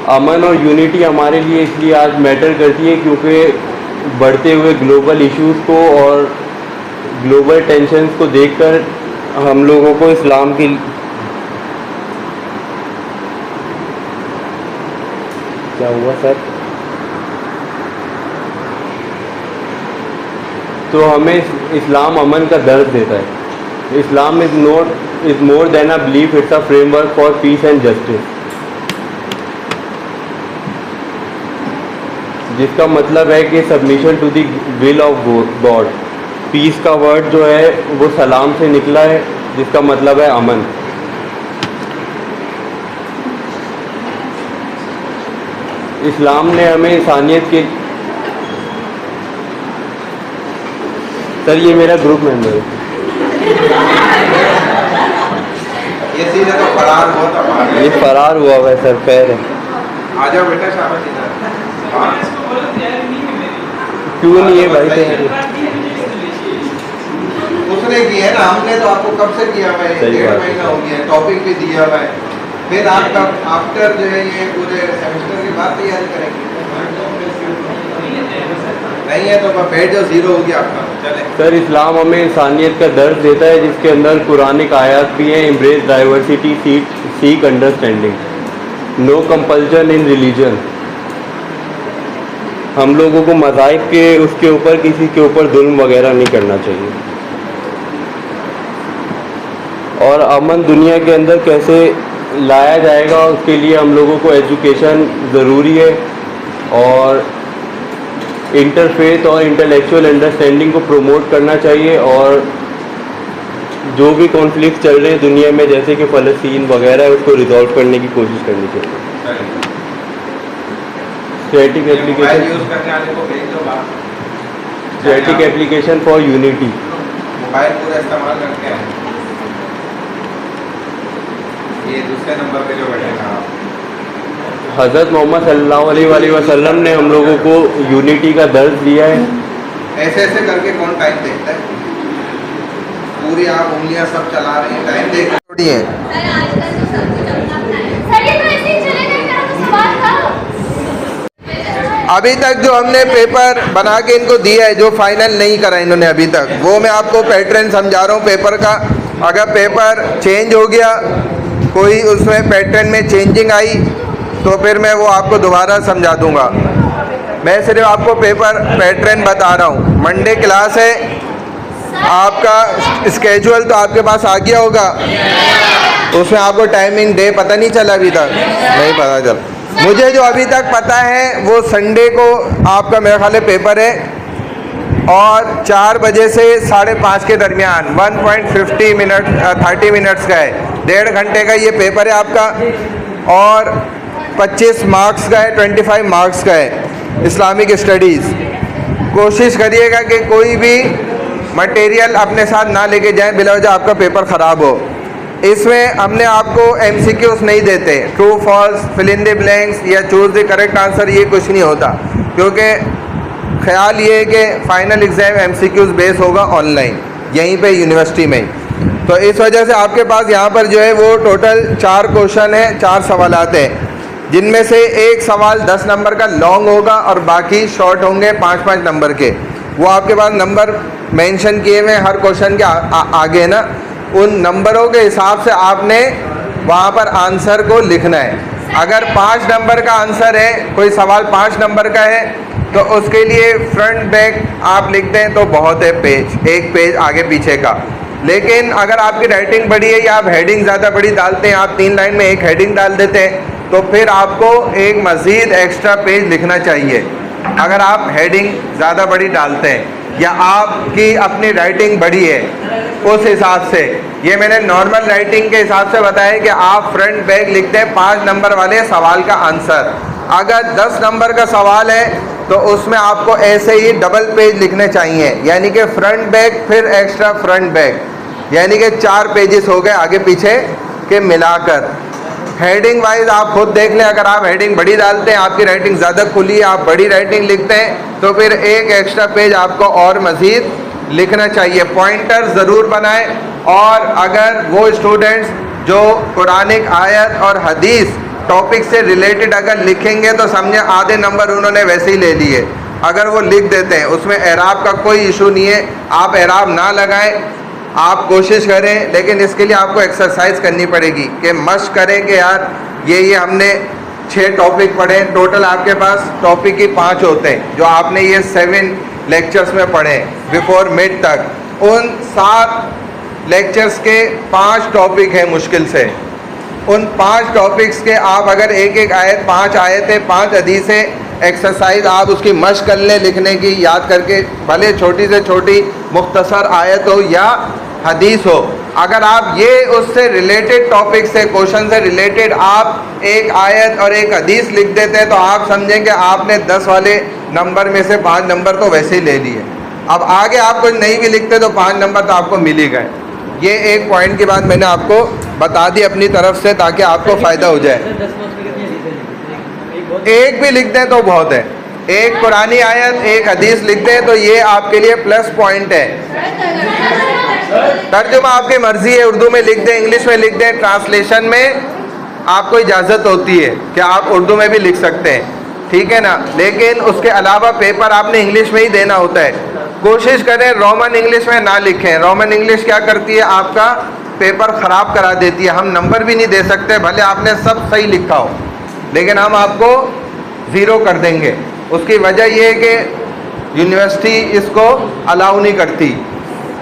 अमन और यूनिटी हमारे लिए इसलिए आज मैटर करती है क्योंकि बढ़ते हुए ग्लोबल इश्यूज़ को और ग्लोबल टेंशन्स को देखकर हम लोगों को इस्लाम की क्या हुआ सर? तो हमें इस्लाम अमन का दर्द देता है। Islam is more than a belief, it's a framework for peace and justice, जिसका मतलब है कि submission to the will of God. Peace का वर्ड जो है वो सलाम से निकला है, जिसका मतलब है अमन। इस्लाम ने हमें इंसानियत के सर ये मेरा ग्रुप मेंबर है। ये सीधे तो फरार हुआ था। ये फरार हुआ है सर, पैर है। आ जाओ बेटा, शाबाश इधर। क्यों नहीं है भाई? तैयारी उसने की है ना, हमने तो आपको कब से किया हुआ है, 1.5 महीना हो गया है, टॉपिक भी दिया हुआ है। फिर आप कब आफ्टर जो है ये पूरे सेमेस्टर के बाद तैयारी करेंगे? नहीं है तो बैठ जाओ, 0 हो गया आपका। चले सर, इस्लाम हमें इंसानियत का दर्द देता है, जिसके अंदर कुरानिक आयत भी हैं। Embrace diversity, seek understanding, no compulsion in religion. हम लोगों को मज़ाहिब के उसके ऊपर किसी के ऊपर जुल्म वगैरह नहीं करना चाहिए। और अमन दुनिया के अंदर कैसे लाया जाएगा, उसके लिए हम लोगों को एजुकेशन ज़रूरी है और इंटरफेथ और इंटेलेक्चुअल अंडरस्टैंडिंग को प्रमोट करना चाहिए। और जो भी कॉन्फ्लिक्ट चल रहे हैं दुनिया में, जैसे कि फ़लस्तीन वगैरह, उसको रिजॉल्व करने की कोशिश करनी चाहिए। स्टैटिक मोबाइल एप्लीकेशन यूज़ करने वाले को भेज दो बाहर। Static application for unity. Mobile पूरा इस्तेमाल करते हैं। ये दूसरे नंबर पे जो बैठेगा हज़रत मोहम्मद सल्लल्लाहु अलैहि वसल्लम ने हम लोगों को यूनिटी का दर्ज दिया है। ऐसे ऐसे करके कौन टाइम देखता है? पूरी आप उंगलियां सब चला रही हैं, टाइम देख थोड़ी है। अभी तक जो हमने पेपर बना के इनको दिया है, जो फाइनल नहीं करा इन्होंने अभी तक, वो मैं आपको पैटर्न समझा रहा हूँ पेपर का। अगर पेपर चेंज हो गया, कोई उसमें पैटर्न में चेंजिंग आई, तो फिर मैं वो आपको दोबारा समझा दूंगा। मैं सिर्फ आपको पेपर पैटर्न बता रहा हूँ। मंडे क्लास है, आपका स्केजुअल तो आपके पास आ गया होगा, उसमें आपको टाइमिंग डे पता नहीं चला अभी तक? नहीं पता चला। मुझे जो अभी तक पता है वो संडे को आपका मेरा ख्याल है पेपर है, और 4 बजे से 5:30 के दरमियान 1.50 मिनट 30 मिनट्स का है, 1.5 घंटे का ये पेपर है आपका, और 25 मार्क्स का है, 25 मार्क्स का है इस्लामिक स्टडीज़। कोशिश करिएगा कि कोई भी मटेरियल अपने साथ ना लेके जाएं बिला वजह आपका पेपर ख़राब हो। इसमें हमने आपको MCQs नहीं देते, true false, fill in the blanks या चूज़ द करेक्ट आंसर, ये कुछ नहीं होता, क्योंकि ख्याल ये है कि फ़ाइनल एग्ज़ाम MCQs बेस होगा ऑनलाइन यहीं पे यूनिवर्सिटी में। तो इस वजह से आपके पास यहाँ पर जो है वो टोटल 4 क्वेश्चन है, 4 सवालात हैं, जिनमें से एक सवाल 10 नंबर का लॉन्ग होगा और बाकी शॉर्ट होंगे 5-5 नंबर के। वो आपके पास नंबर मेंशन किए हुए हर क्वेश्चन के आगे ना, उन नंबरों के हिसाब से आपने वहाँ पर आंसर को लिखना है। अगर 5 नंबर का आंसर है, कोई सवाल 5 नंबर का है, तो उसके लिए फ्रंट बैक आप लिखते हैं तो बहुत है पेज, एक पेज आगे पीछे का। लेकिन अगर आपकी राइटिंग बड़ी है या आप हेडिंग ज़्यादा बड़ी डालते हैं, आप 3 लाइन में एक हेडिंग डाल देते हैं, तो फिर आपको एक मज़ीद एक्स्ट्रा पेज लिखना चाहिए। अगर आप हेडिंग ज़्यादा बड़ी डालते हैं या आपकी अपनी राइटिंग बड़ी है, उस हिसाब से, ये मैंने नॉर्मल राइटिंग के हिसाब से बताया कि आप फ्रंट बैक लिखते हैं 5 नंबर वाले सवाल का आंसर। अगर 10 नंबर का सवाल है तो उसमें आपको ऐसे ही डबल पेज लिखने चाहिए, यानी कि फ्रंट बैक फिर एक्स्ट्रा फ्रंट बैक, यानी कि 4 पेजेस हो गए आगे पीछे के मिलाकर। हेडिंग वाइज आप खुद देख लें, अगर आप हेडिंग बड़ी डालते हैं, आपकी राइटिंग ज़्यादा खुली है, आप बड़ी राइटिंग लिखते हैं, तो फिर एक एक्स्ट्रा पेज आपको और मज़ीद लिखना चाहिए। पॉइंटर ज़रूर बनाएं। और अगर वो स्टूडेंट्स जो कुरानिक आयत और हदीस टॉपिक से रिलेटेड अगर लिखेंगे तो समझे आधे नंबर उन्होंने वैसे ही ले लिए। अगर वो लिख देते हैं, उसमें एराब का कोई इशू नहीं है, आप एराब ना लगाएं, आप कोशिश करें, लेकिन इसके लिए आपको एक्सरसाइज करनी पड़ेगी कि मश्क करें कि यार ये हमने 6 टॉपिक पढ़े, टोटल आपके पास टॉपिक ही 5 होते हैं जो आपने ये 7 लेक्चर्स में पढ़े बिफोर मिड तक। उन 7 लेक्चर्स के 5 टॉपिक हैं मुश्किल से। उन 5 टॉपिक्स के आप अगर एक आयत, 5 आयतें, 5 हदीसें, एक्सरसाइज आप उसकी मश्क कर लें लिखने की, याद करके, भले छोटी से छोटी मुख्तसर आयत हो या हदीस हो। अगर आप ये उससे रिलेटेड टॉपिक से, क्वेश्चन से रिलेटेड आप एक आयत और एक हदीस लिख देते हैं, तो आप समझें कि आपने 10 वाले नंबर में से 5 नंबर तो वैसे ही ले लिए। अब आगे आप कुछ नहीं भी लिखते तो 5 नंबर तो आपको मिल ही गए। ये एक पॉइंट की बात मैंने आपको बता दी अपनी तरफ से, ताकि आपको फ़ायदा हो जाए। एक भी लिख दें तो बहुत है, एक कुरानी आयत, एक हदीस लिख दें तो ये आपके लिए प्लस पॉइंट है। तर्जुमा आपकी मर्जी है, उर्दू में लिख दें, इंग्लिश में लिख दें, ट्रांसलेशन में आपको इजाज़त होती है कि आप उर्दू में भी लिख सकते हैं, ठीक है ना। लेकिन उसके अलावा पेपर आपने इंग्लिश में ही देना होता है। कोशिश करें रोमन इंग्लिश में ना लिखें। रोमन इंग्लिश क्या करती है, आपका पेपर ख़राब करा देती है। हम नंबर भी नहीं दे सकते, भले आपने सब सही लिखा हो, लेकिन हम आपको 0 कर देंगे। उसकी वजह यह है कि यूनिवर्सिटी इसको अलाउ नहीं करती।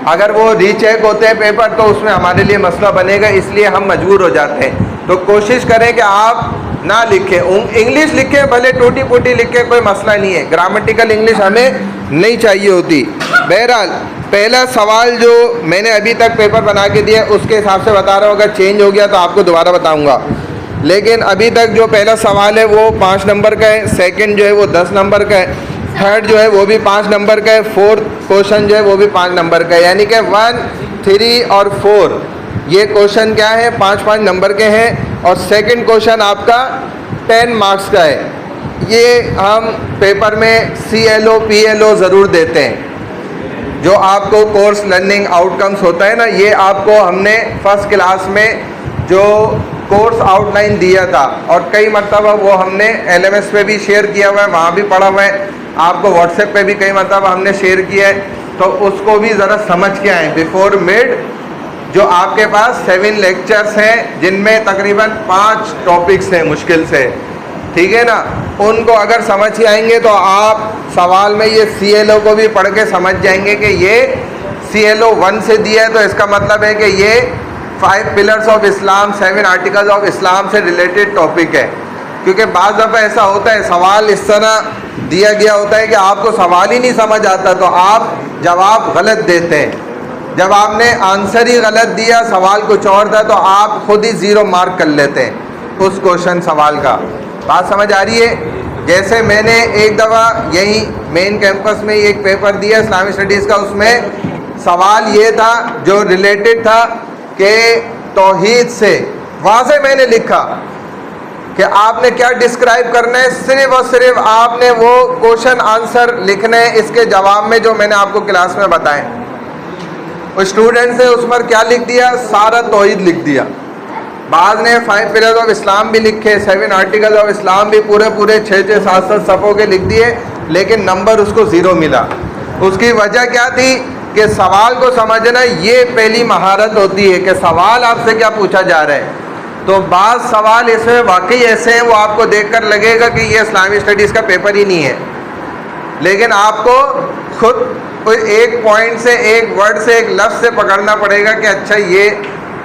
अगर वो रीचेक होते हैं पेपर तो उसमें हमारे लिए मसला बनेगा, इसलिए हम मजबूर हो जाते हैं। तो कोशिश करें कि आप ना लिखें, इंग्लिश लिखें, भले टूटी फूटी लिखें, कोई मसला नहीं है। ग्रामेटिकल इंग्लिश हमें नहीं चाहिए होती। बहरहाल पहला सवाल जो मैंने अभी तक पेपर बना के दिया उसके हिसाब से बता रहा हूँ, अगर चेंज हो गया तो आपको दोबारा बताऊँगा। लेकिन अभी तक जो पहला सवाल है वो 5 नंबर का है, सेकंड जो है वो 10 नंबर का है, थर्ड जो है वो भी 5 नंबर का है, फोर्थ क्वेश्चन जो है वो भी 5 नंबर का है। यानी कि 1, 3 और 4 ये क्वेश्चन क्या है, 5-5 नंबर के हैं। और सेकंड क्वेश्चन आपका 10 मार्क्स का है। ये हम पेपर में CLO PLO ज़रूर देते हैं। जो आपको कोर्स लर्निंग आउटकम्स होता है ना, ये आपको हमने फर्स्ट क्लास में जो कोर्स आउटलाइन दिया था और कई मरतबा वो हमने LMS पे भी शेयर किया हुआ है, वहाँ भी पढ़ा हुआ है, आपको व्हाट्सएप पे भी कई मरतबा हमने शेयर किया है। तो उसको भी ज़रा समझ के आएँ बिफोर मिड। जो आपके पास 7 लेक्चर्स हैं जिनमें तकरीबन 5 टॉपिक्स हैं मुश्किल से, ठीक है ना, उनको अगर समझ के आएंगे तो आप सवाल में ये CLO को भी पढ़ के समझ जाएंगे कि ये CLO 1 से दिया है, तो इसका मतलब है कि ये 5 pillars of Islam, 7 articles of Islam से रिलेटेड टॉपिक है। क्योंकि बाज़ दफ़ा ऐसा होता है, सवाल इस तरह दिया गया होता है कि आपको सवाल ही नहीं समझ आता, तो आप जवाब गलत देते हैं। जब आपने आंसर ही गलत दिया, सवाल कुछ और था, तो आप खुद ही 0 मार्क कर लेते हैं उस क्वेश्चन सवाल का। बात समझ आ रही है? जैसे मैंने एक दफ़ा यही मेन कैंपस में एक पेपर दिया इस्लामिक स्टडीज़ का, उसमें सवाल ये था जो रिलेटेड था कि तौहीद से, वहाँ से मैंने लिखा कि आपने क्या डिस्क्राइब करना है, सिर्फ और सिर्फ आपने वो क्वेश्चन आंसर लिखने हैं इसके जवाब में जो मैंने आपको क्लास में बताएं। उस स्टूडेंट से उस पर क्या लिख दिया, सारा तौहीद लिख दिया। बाद ने 5 पिलर्स ऑफ इस्लाम भी लिखे, 7 आर्टिकल ऑफ इस्लाम भी पूरे 6-6, 7-7 सफ़ों के लिख दिए, लेकिन नंबर उसको 0 मिला। उसकी वजह क्या थी कि सवाल को समझना ये पहली महारत होती है कि सवाल आपसे क्या पूछा जा रहा है। तो बाज़ सवाल इसमें वाकई ऐसे हैं वो आपको देखकर लगेगा कि ये इस्लामिक स्टडीज़ का पेपर ही नहीं है, लेकिन आपको खुद कोई एक पॉइंट से, एक वर्ड से, एक लफ्ज़ से पकड़ना पड़ेगा कि अच्छा ये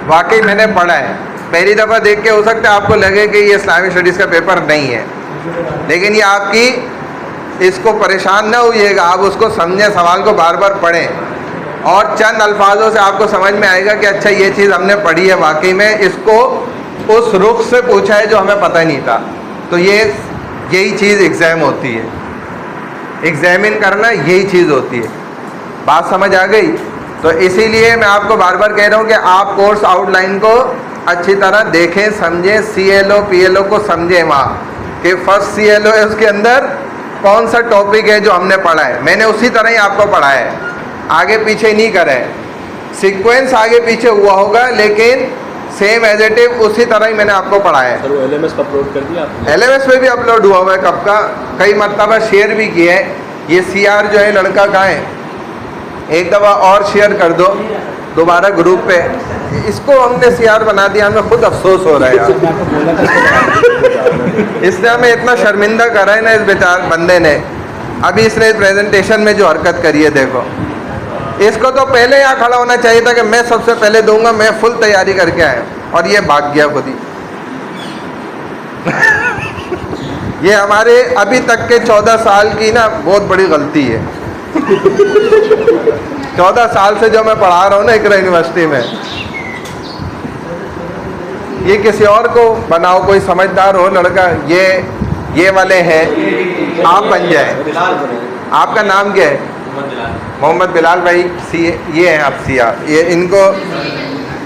वाकई मैंने पढ़ा है। पहली दफ़ा देख के हो सकता है आपको लगे कि ये इस्लामिक स्टडीज़ का पेपर नहीं है, लेकिन ये आपकी, इसको परेशान ना होइएगा, आप उसको समझें, सवाल को बार बार पढ़ें और चंद अल्फाजों से आपको समझ में आएगा कि अच्छा ये चीज़ हमने पढ़ी है, वाकई में इसको उस रुख से पूछा है जो हमें पता ही नहीं था। तो यही चीज़ एग्ज़ाम होती है, एग्जामिन करना यही चीज़ होती है। बात समझ आ गई? तो इसीलिए मैं आपको बार बार कह रहा हूँ कि आप कोर्स आउटलाइन को अच्छी तरह देखें, समझें, CLO PLO को समझें। वहाँ कि फर्स्ट CLO है उसके अंदर कौन सा टॉपिक है जो हमने पढ़ा है, मैंने उसी तरह ही आपको पढ़ाया है, आगे पीछे नहीं करा है। सीक्वेंस आगे पीछे हुआ होगा लेकिन सेम एज इट इज उसी तरह ही मैंने आपको पढ़ाया है। सर वो LMS पर अपलोड कर दिया आपने? LMS पे भी अपलोड हुआ हुआ है कब का, कई मरतबा शेयर भी किया है। ये CR जो है लड़का कहाँ है, एक दफ़ा और शेयर कर दो दोबारा ग्रुप पे। इसको हमने CR बना दिया, हमें खुद अफसोस हो रहा है यार। इसने हमें इतना शर्मिंदा करा है ना इस बेचार बंदे ने। अभी इसने प्रेजेंटेशन में जो हरकत करी है देखो, इसको तो पहले यहाँ खड़ा होना चाहिए था कि मैं सबसे पहले दूंगा, मैं फुल तैयारी करके आया, और ये भाग गया खुद ही। ये हमारे अभी तक के 14 साल की ना बहुत बड़ी गलती है। 14 साल से जो मैं पढ़ा रहा हूँ ना इकरा यूनिवर्सिटी में, ये किसी और को बनाओ, कोई समझदार हो लड़का, ये वाले हैं, आप बन जाए। आपका नाम क्या है? मोहम्मद बिलाल भाई। ये हैं आप CR, ये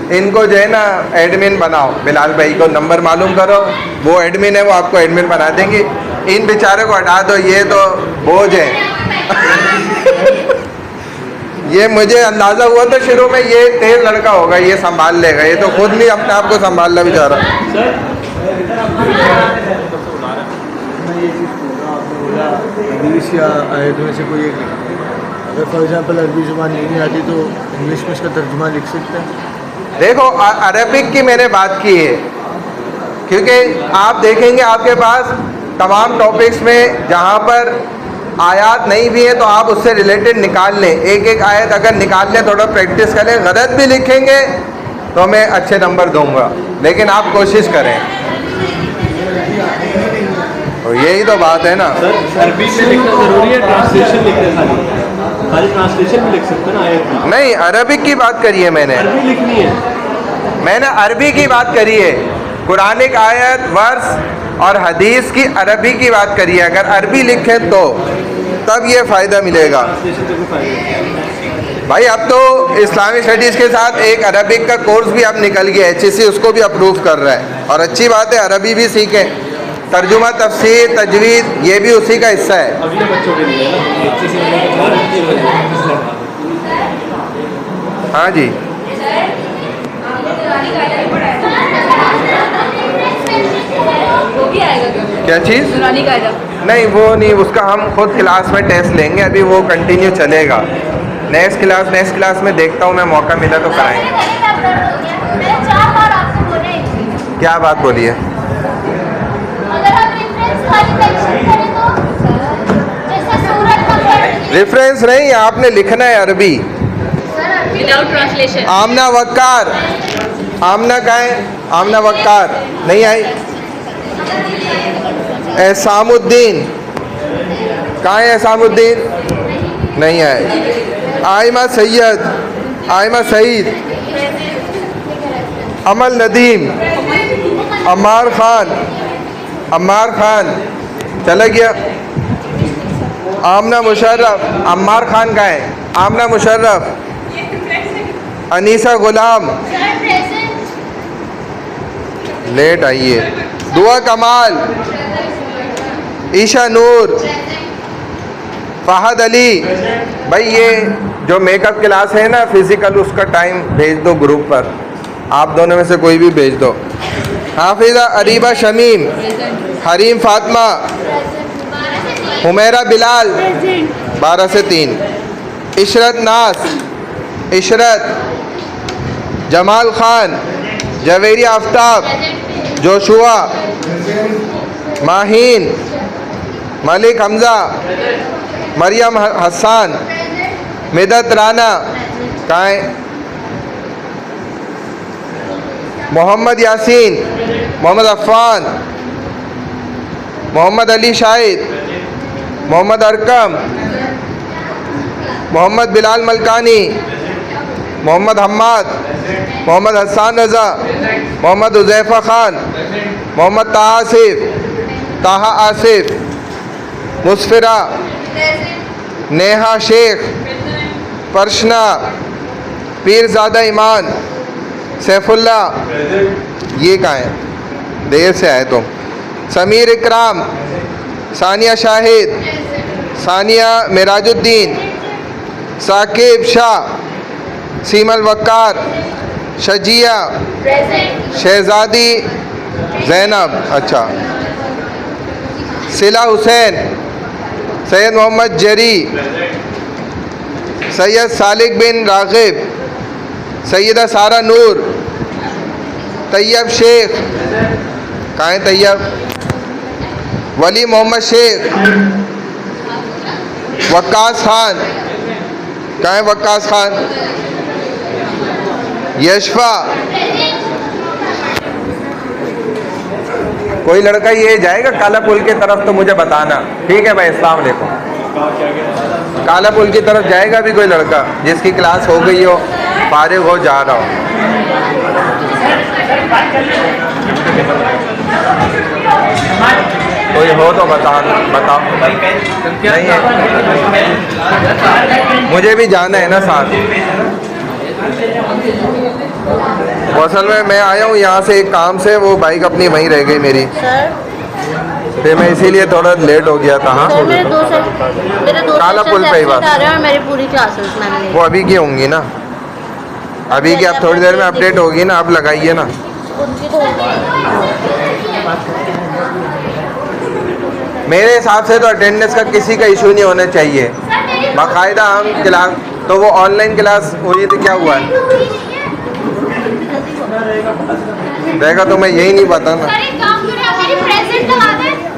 इनको जो है ना एडमिन बनाओ। बिलाल भाई को नंबर मालूम करो, वो एडमिन है, वो आपको एडमिन बना देंगे। इन बेचारे को हटा दो, ये तो बोझ है। ये मुझे अंदाज़ा हुआ था शुरू में ये तेज लड़का होगा, ये संभाल लेगा, ये तो खुद नहीं अपने आप को संभाल ला बेचारा। हदीस या आयत में से कोई एक, अगर फॉर एग्जांपल अरबी ज़ुबान नहीं आती तो इंग्लिश में इसका तर्जुमा लिख सकते हैं? देखो अरबिक की मैंने बात की है, क्योंकि आप देखेंगे आपके पास तमाम टॉपिक्स में जहाँ पर आयत नहीं भी है तो आप उससे रिलेटेड निकाल लें, एक आयत अगर निकाल लें, थोड़ा प्रैक्टिस करें, गलत भी लिखेंगे तो मैं अच्छे नंबर दूंगा, लेकिन आप कोशिश करें। तो यही तो बात है ना। अरबी में लिखना जरूरी है, ट्रांसलेशन लिखने खाली ट्रांसलेशन भी लिख सकते हैं ना आयत में? नहीं, अरबिक की बात करी है मैंने। अरबी लिखनी है, मैंने अरबी की बात करी है। कुरानिक आयत, वर्स और हदीस की अरबी की बात करिए। अगर अरबी लिखें तो तब ये फ़ायदा मिलेगा। भाई अब तो इस्लामिक स्टडीज़ के साथ एक अरबिक का कोर्स भी अब निकल गया, HEC उसको भी अप्रूव कर रहा है, और अच्छी बात है, अरबी भी सीखें। तर्जुमा, तफसीर, तजवीद ये भी उसी का हिस्सा है। अभी बच्चों के लिए हाँ जी, क्या चीज़? नहीं वो नहीं, उसका हम खुद क्लास में टेस्ट लेंगे, अभी वो कंटिन्यू चलेगा। नेक्स्ट क्लास में देखता हूँ मैं, मौका मिला तो कराएंगे। क्या बात बोलिए? रेफरेंस नहीं, आपने लिखना है अरबी। Without translation. आमना वक्कार, आमना का है, आमना वक्कार नहीं आई। एहसामुद्दीन कहाँ है? एहसामुद्दीन नहीं आए। आयमा सैयद, आयमा सईद, अमल नदीम, अम्मार खान, अम्मार खान चला गया। आमना मुशर्रफ, अम्मार खान का है, आमना मुशर्रफ, अनीसा गुलाम लेट आइए। दुआ कमाल, ईशा नूर, फ़हद अली। भाई ये जो मेकअप क्लास है ना फिज़िकल, उसका टाइम भेज दो ग्रुप पर, आप दोनों में से कोई भी भेज दो। हाफिज़ा अरीबा शमीम, हरीम फातिमा, हुमैरा बिलाल 12 से 3, इशरत नास, इशरत, जमाल खान, जवेरी आफ्ताब, जोशुआ, माहीन, मलिक हमज़ा, मरियम हसन, मिदत राना कहाँ है? मोहम्मद यासीन, मोहम्मद अफ़ान, मोहम्मद अली शाहिद, मोहम्मद अरकम, मोहम्मद बिलाल मलकानी, मोहम्मद हम्माद, मोहम्मद हसन रज़ा, मोहम्मद हुज़ैफ़ा खान, मोहम्मद ताहा आसिफ, मुस्फिरा, नेहा शेख, परशना, पीरज़ादा ईमान, सैफुल्ला ये कहाँ है? देर से आए तुम। समीर इकराम, सानिया शाहिद, सानिया मिराजुद्दीन, साकिब शाह, सीमल वक्कार, शजिया, शहजादी ज़ैनब, अच्छा, सिला हुसैन, सैयद मोहम्मद जरी, सैयद सालिक बिन रागिब, सैयदा सारा नूर, तैयब शेख कहाँ है? तैयब, वली मोहम्मद शेख, वक्कास खान कहाँ है? वक्कास खान, यशफा। कोई लड़का ये जाएगा काला पुल की तरफ तो मुझे बताना, ठीक है भाई? अस्सलाम वालेकुम। काला पुल की तरफ जाएगा भी कोई लड़का जिसकी क्लास हो गई हो, फारिग हो, जा रहा हो? कोई हो तो बताओ। नहीं है, मुझे भी जाना है ना साथ। असल में मैं आया हूँ यहाँ से एक काम से, वो बाइक अपनी वहीं रह गई मेरी, फिर मैं इसीलिए थोड़ा लेट हो गया था। हाँ, काला पुल पे ही बात, मेरी पूरी क्लासेस मैंने वो अभी की होंगी ना, अभी की आप थोड़ी देर में अपडेट होगी ना, आप लगाइए ना। मेरे हिसाब से तो अटेंडेंस का किसी का इशू नहीं होना चाहिए, बाकायदा हम क्लास, तो वो ऑनलाइन क्लास हुई थी, क्या हुआ है देखा तो मैं यही नहीं पता ना।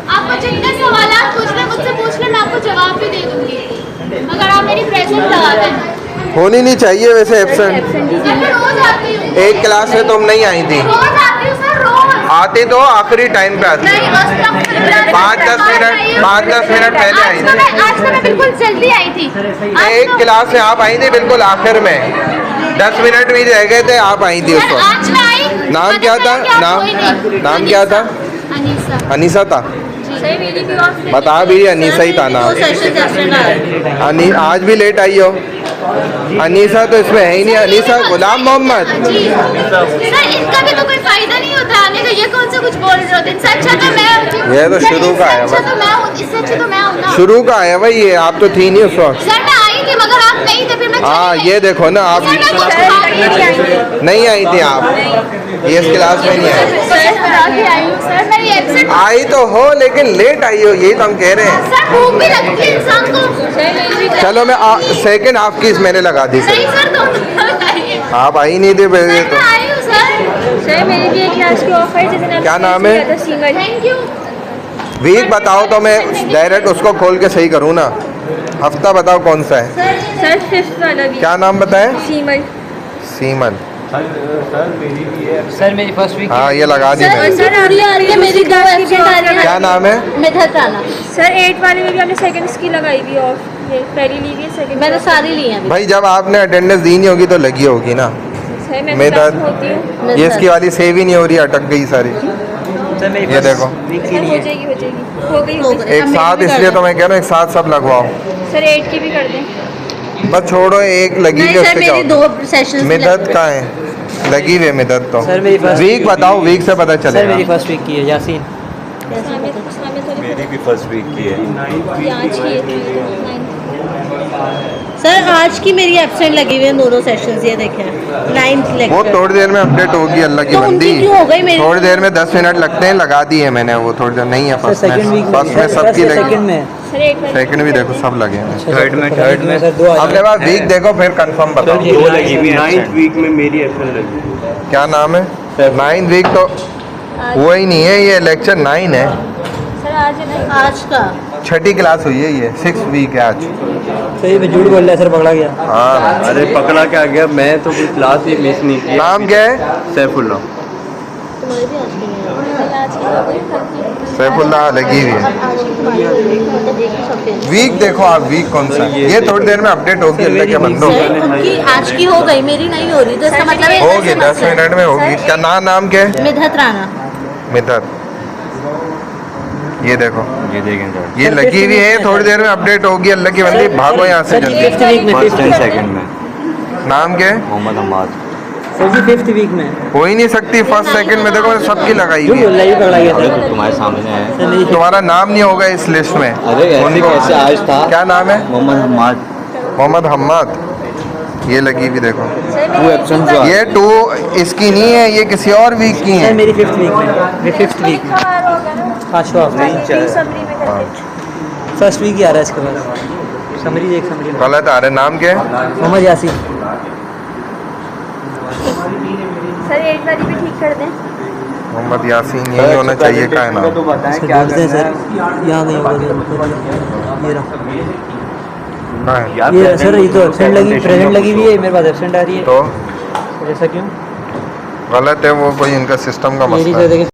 आपको जितने सवाल पूछने मुझसे पूछ ले, मैं आपको जवाब भी दे दूंगी, मगर आप मेरी प्रेजेंट लगा दें। होनी नहीं चाहिए वैसे एब्सेंट। एक क्लास में तुम नहीं आई थी, आती तो आखिरी टाइम पे आती, 5-10 मिनट पहले आई थी। आज तो मैं बिल्कुल जल्दी आई थी। एक क्लास में आप आई थी बिल्कुल आखिर में, 10 मिनट भी रह गए थे, आप आई थी उस सर, वक्त। आज मैं आई। नाम क्या था? नाम क्या था? अनीसा। अनीसा था। सही मेरी भी ऑफ बता भी, अनीसा ही था नाम। आज भी लेट आई हो। अनीसा तो इसमें है ही नहीं। अनीसा गुलाम मोहम्मद। सर इनका भी तो कोई फायदा नहीं होता आने का, ये कौन सा कुछ बोल रहे हो? इनसे अच्छा तो मैं हूँ। ये तो शुरू का है अच्छा तो मैं हूँ, इससे अच्छी तो मैं हूँ ना। शुरू का है भाई, ये आप तो थी नहीं उस वक्त। सर मैं आई थी मगर आप नहीं थे, फिर मैं हाँ ये देखो ना, आप नहीं आई थी आप, ये इस क्लास में नहीं आई। सर मैं ये एब्सेंट। आई तो हो लेकिन लेट आई हो, यही तो हम कह रहे हैं। सर भूख भी लगती है इंसान को। चलो मैं सेकंड हाफ की मैंने लगा दी। नहीं सर तो आप आई नहीं थे पहले तो। आई हूँ सर। सर मेरी भी एक क्लास की ऑफ है जिसने क्या नाम है? सीमल। Thank you. वीक बताओ तो मैं डायरेक्ट उसको खोल के सही करूँ ना। हफ्ता बताओ कौन सा है? सर 5th वाला भी। क्या नाम बताएं? सीमल। सीमन। सर मेरी भी है। सर मेरी फर्स्ट वीक। हाँ ये लगा दी मैंने। सर आ रही है मेरी दो एब्सेंट आ रही है। क्या नाम है? मिधत राना। सर 8 वाले में भी हमने सेकंड की लगाई हुई ऑफ, ये पहली ली हुई है, सेकंड मैंने सारी ली हैं। भाई जब आपने अटेंडेंस दी नहीं होगी तो लगी होगी ना। सर मैं मैं क्लास तो- में होती हूँ। ये इसकी वाली सेव ही नहीं हो रही, अटक गई सारी। सर मेरी ये देखो सर हो जाएगी हो गई। एक साथ, इसलिए तो मैं कह रहा हूँ एक साथ सब लगवाओ। सर 8 की भी कर दें। बस छोड़ो, एक लगी हुई है, उससे क्या होता है? सेशंस मिदत का है, लगी हुई है मिदत तो। सर मेरी फर्स्ट वीक बताओ, वीक से पता सर मेरी चलेगा। फर्स्ट वीक की है यासीन। मेरी भी फर्स्ट वीक की है। आज की है। सर आज की मेरी एब्सेंट लगी हुई है दोनों सेशंस, ये देखें 9th वो लेक्चर। थोड़ी देर में अपडेट होगी, अल्लाह की तो उनकी बंदी। क्यों हो गई मेरी? थोड़ी देर में 10 मिनट लगते हैं, लगा दी है मैंने। वो थोड़ी देर नहीं है फर्स्ट में सबकी लगी। सर 8 वाले। सेकंड भी देखो सब लगे हैं। थर्ड में सर 2 अपने पास वीक देखो फिर कंफर्म बताओ। 2 लगी हुई है। 9th वीक में मेरी एब्सेंट लगी। क्या नाम है? 9th वीक तो वो ही नहीं है, ये लेक्चर 9 है। सर आज है ना। आज का छठी क्लास हुई है, ये 6th वीक है आज। सही में झूठ बोल रहा है सर, पकड़ा गया। हाँ अरे पकड़ा क्या गया, मैं तो कोई क्लास ही मिस नहीं की। नाम क्या है? सैफुल्ला। तुम्हारी भी आज की नहीं है। आज की हो गई, कल की। सैफुल्लाह लगी हुई है। आज की तुम्हारी हो गई, मतलब देखी सबके। वीक देखो आप, वीक कौन सा है? ये थोड़ी देर में अपडेट होगी, अल्लाह के बंदो। सर उनकी आज की हो गई, मेरी नहीं हो रही, तो इसका मतलब है होगी 10 मिनट में होगी। क्या नाम क्या है? मिधत राना। मिदत। ये देखो ये देखें सर। ये लगी हुई है, थोड़ी देर में अपडेट होगी, अल्लाह की बंदी। भागो यहाँ से जल्दी। 5th वीक में। फर्स्ट एंड सेकंड में। नाम क्या है? मोहम्मद हम्माद। सर जी 5th वीक में। हो ही नहीं सकती फर्स्ट सेकंड में। देखो मैंने सबकी लगाई झूठ हुई बोल रहा है, है। ये पकड़ा गया अरे सर। तो तुम्हारे सामने है। सर मेरी तुम्हारा नाम नहीं होगा इस लिस्ट में। अरे ऐसे कैसे आज था? क्या नाम है? मोहम्मद हम्माद। मोहम्मद हम्माद। ये लगी हुई देखो। 2 एब्सेंट हुआ। ये 2 इसकी नहीं है, ये किसी और वीक की सर है। मेरी 5th वीक में। ये 5th वीक में। हाँ शो फर्स्ट वीक ही आ रहा है इसके बाद। समरी एक समरी। गलत आ रहे। नाम क्या है? मोहम्मद यासीन। सर 8 वाली भी ठीक कर दें। मोहम्मद यासीन यही होना चाहिए। का है नाम? तो बताएं सर क्या ढूंढ दें सर, यहाँ नहीं होगा सर। ये रहा, का है? ये सर ये तो एब्सेंट लगी, प्रेजेंट लगी हुई है, मेरे पास एब्सेंट आ रही है। तो ऐसा क्यों? गलत है वो, कोई इनका सिस्टम का ये नहीं मसला सर है। देखें।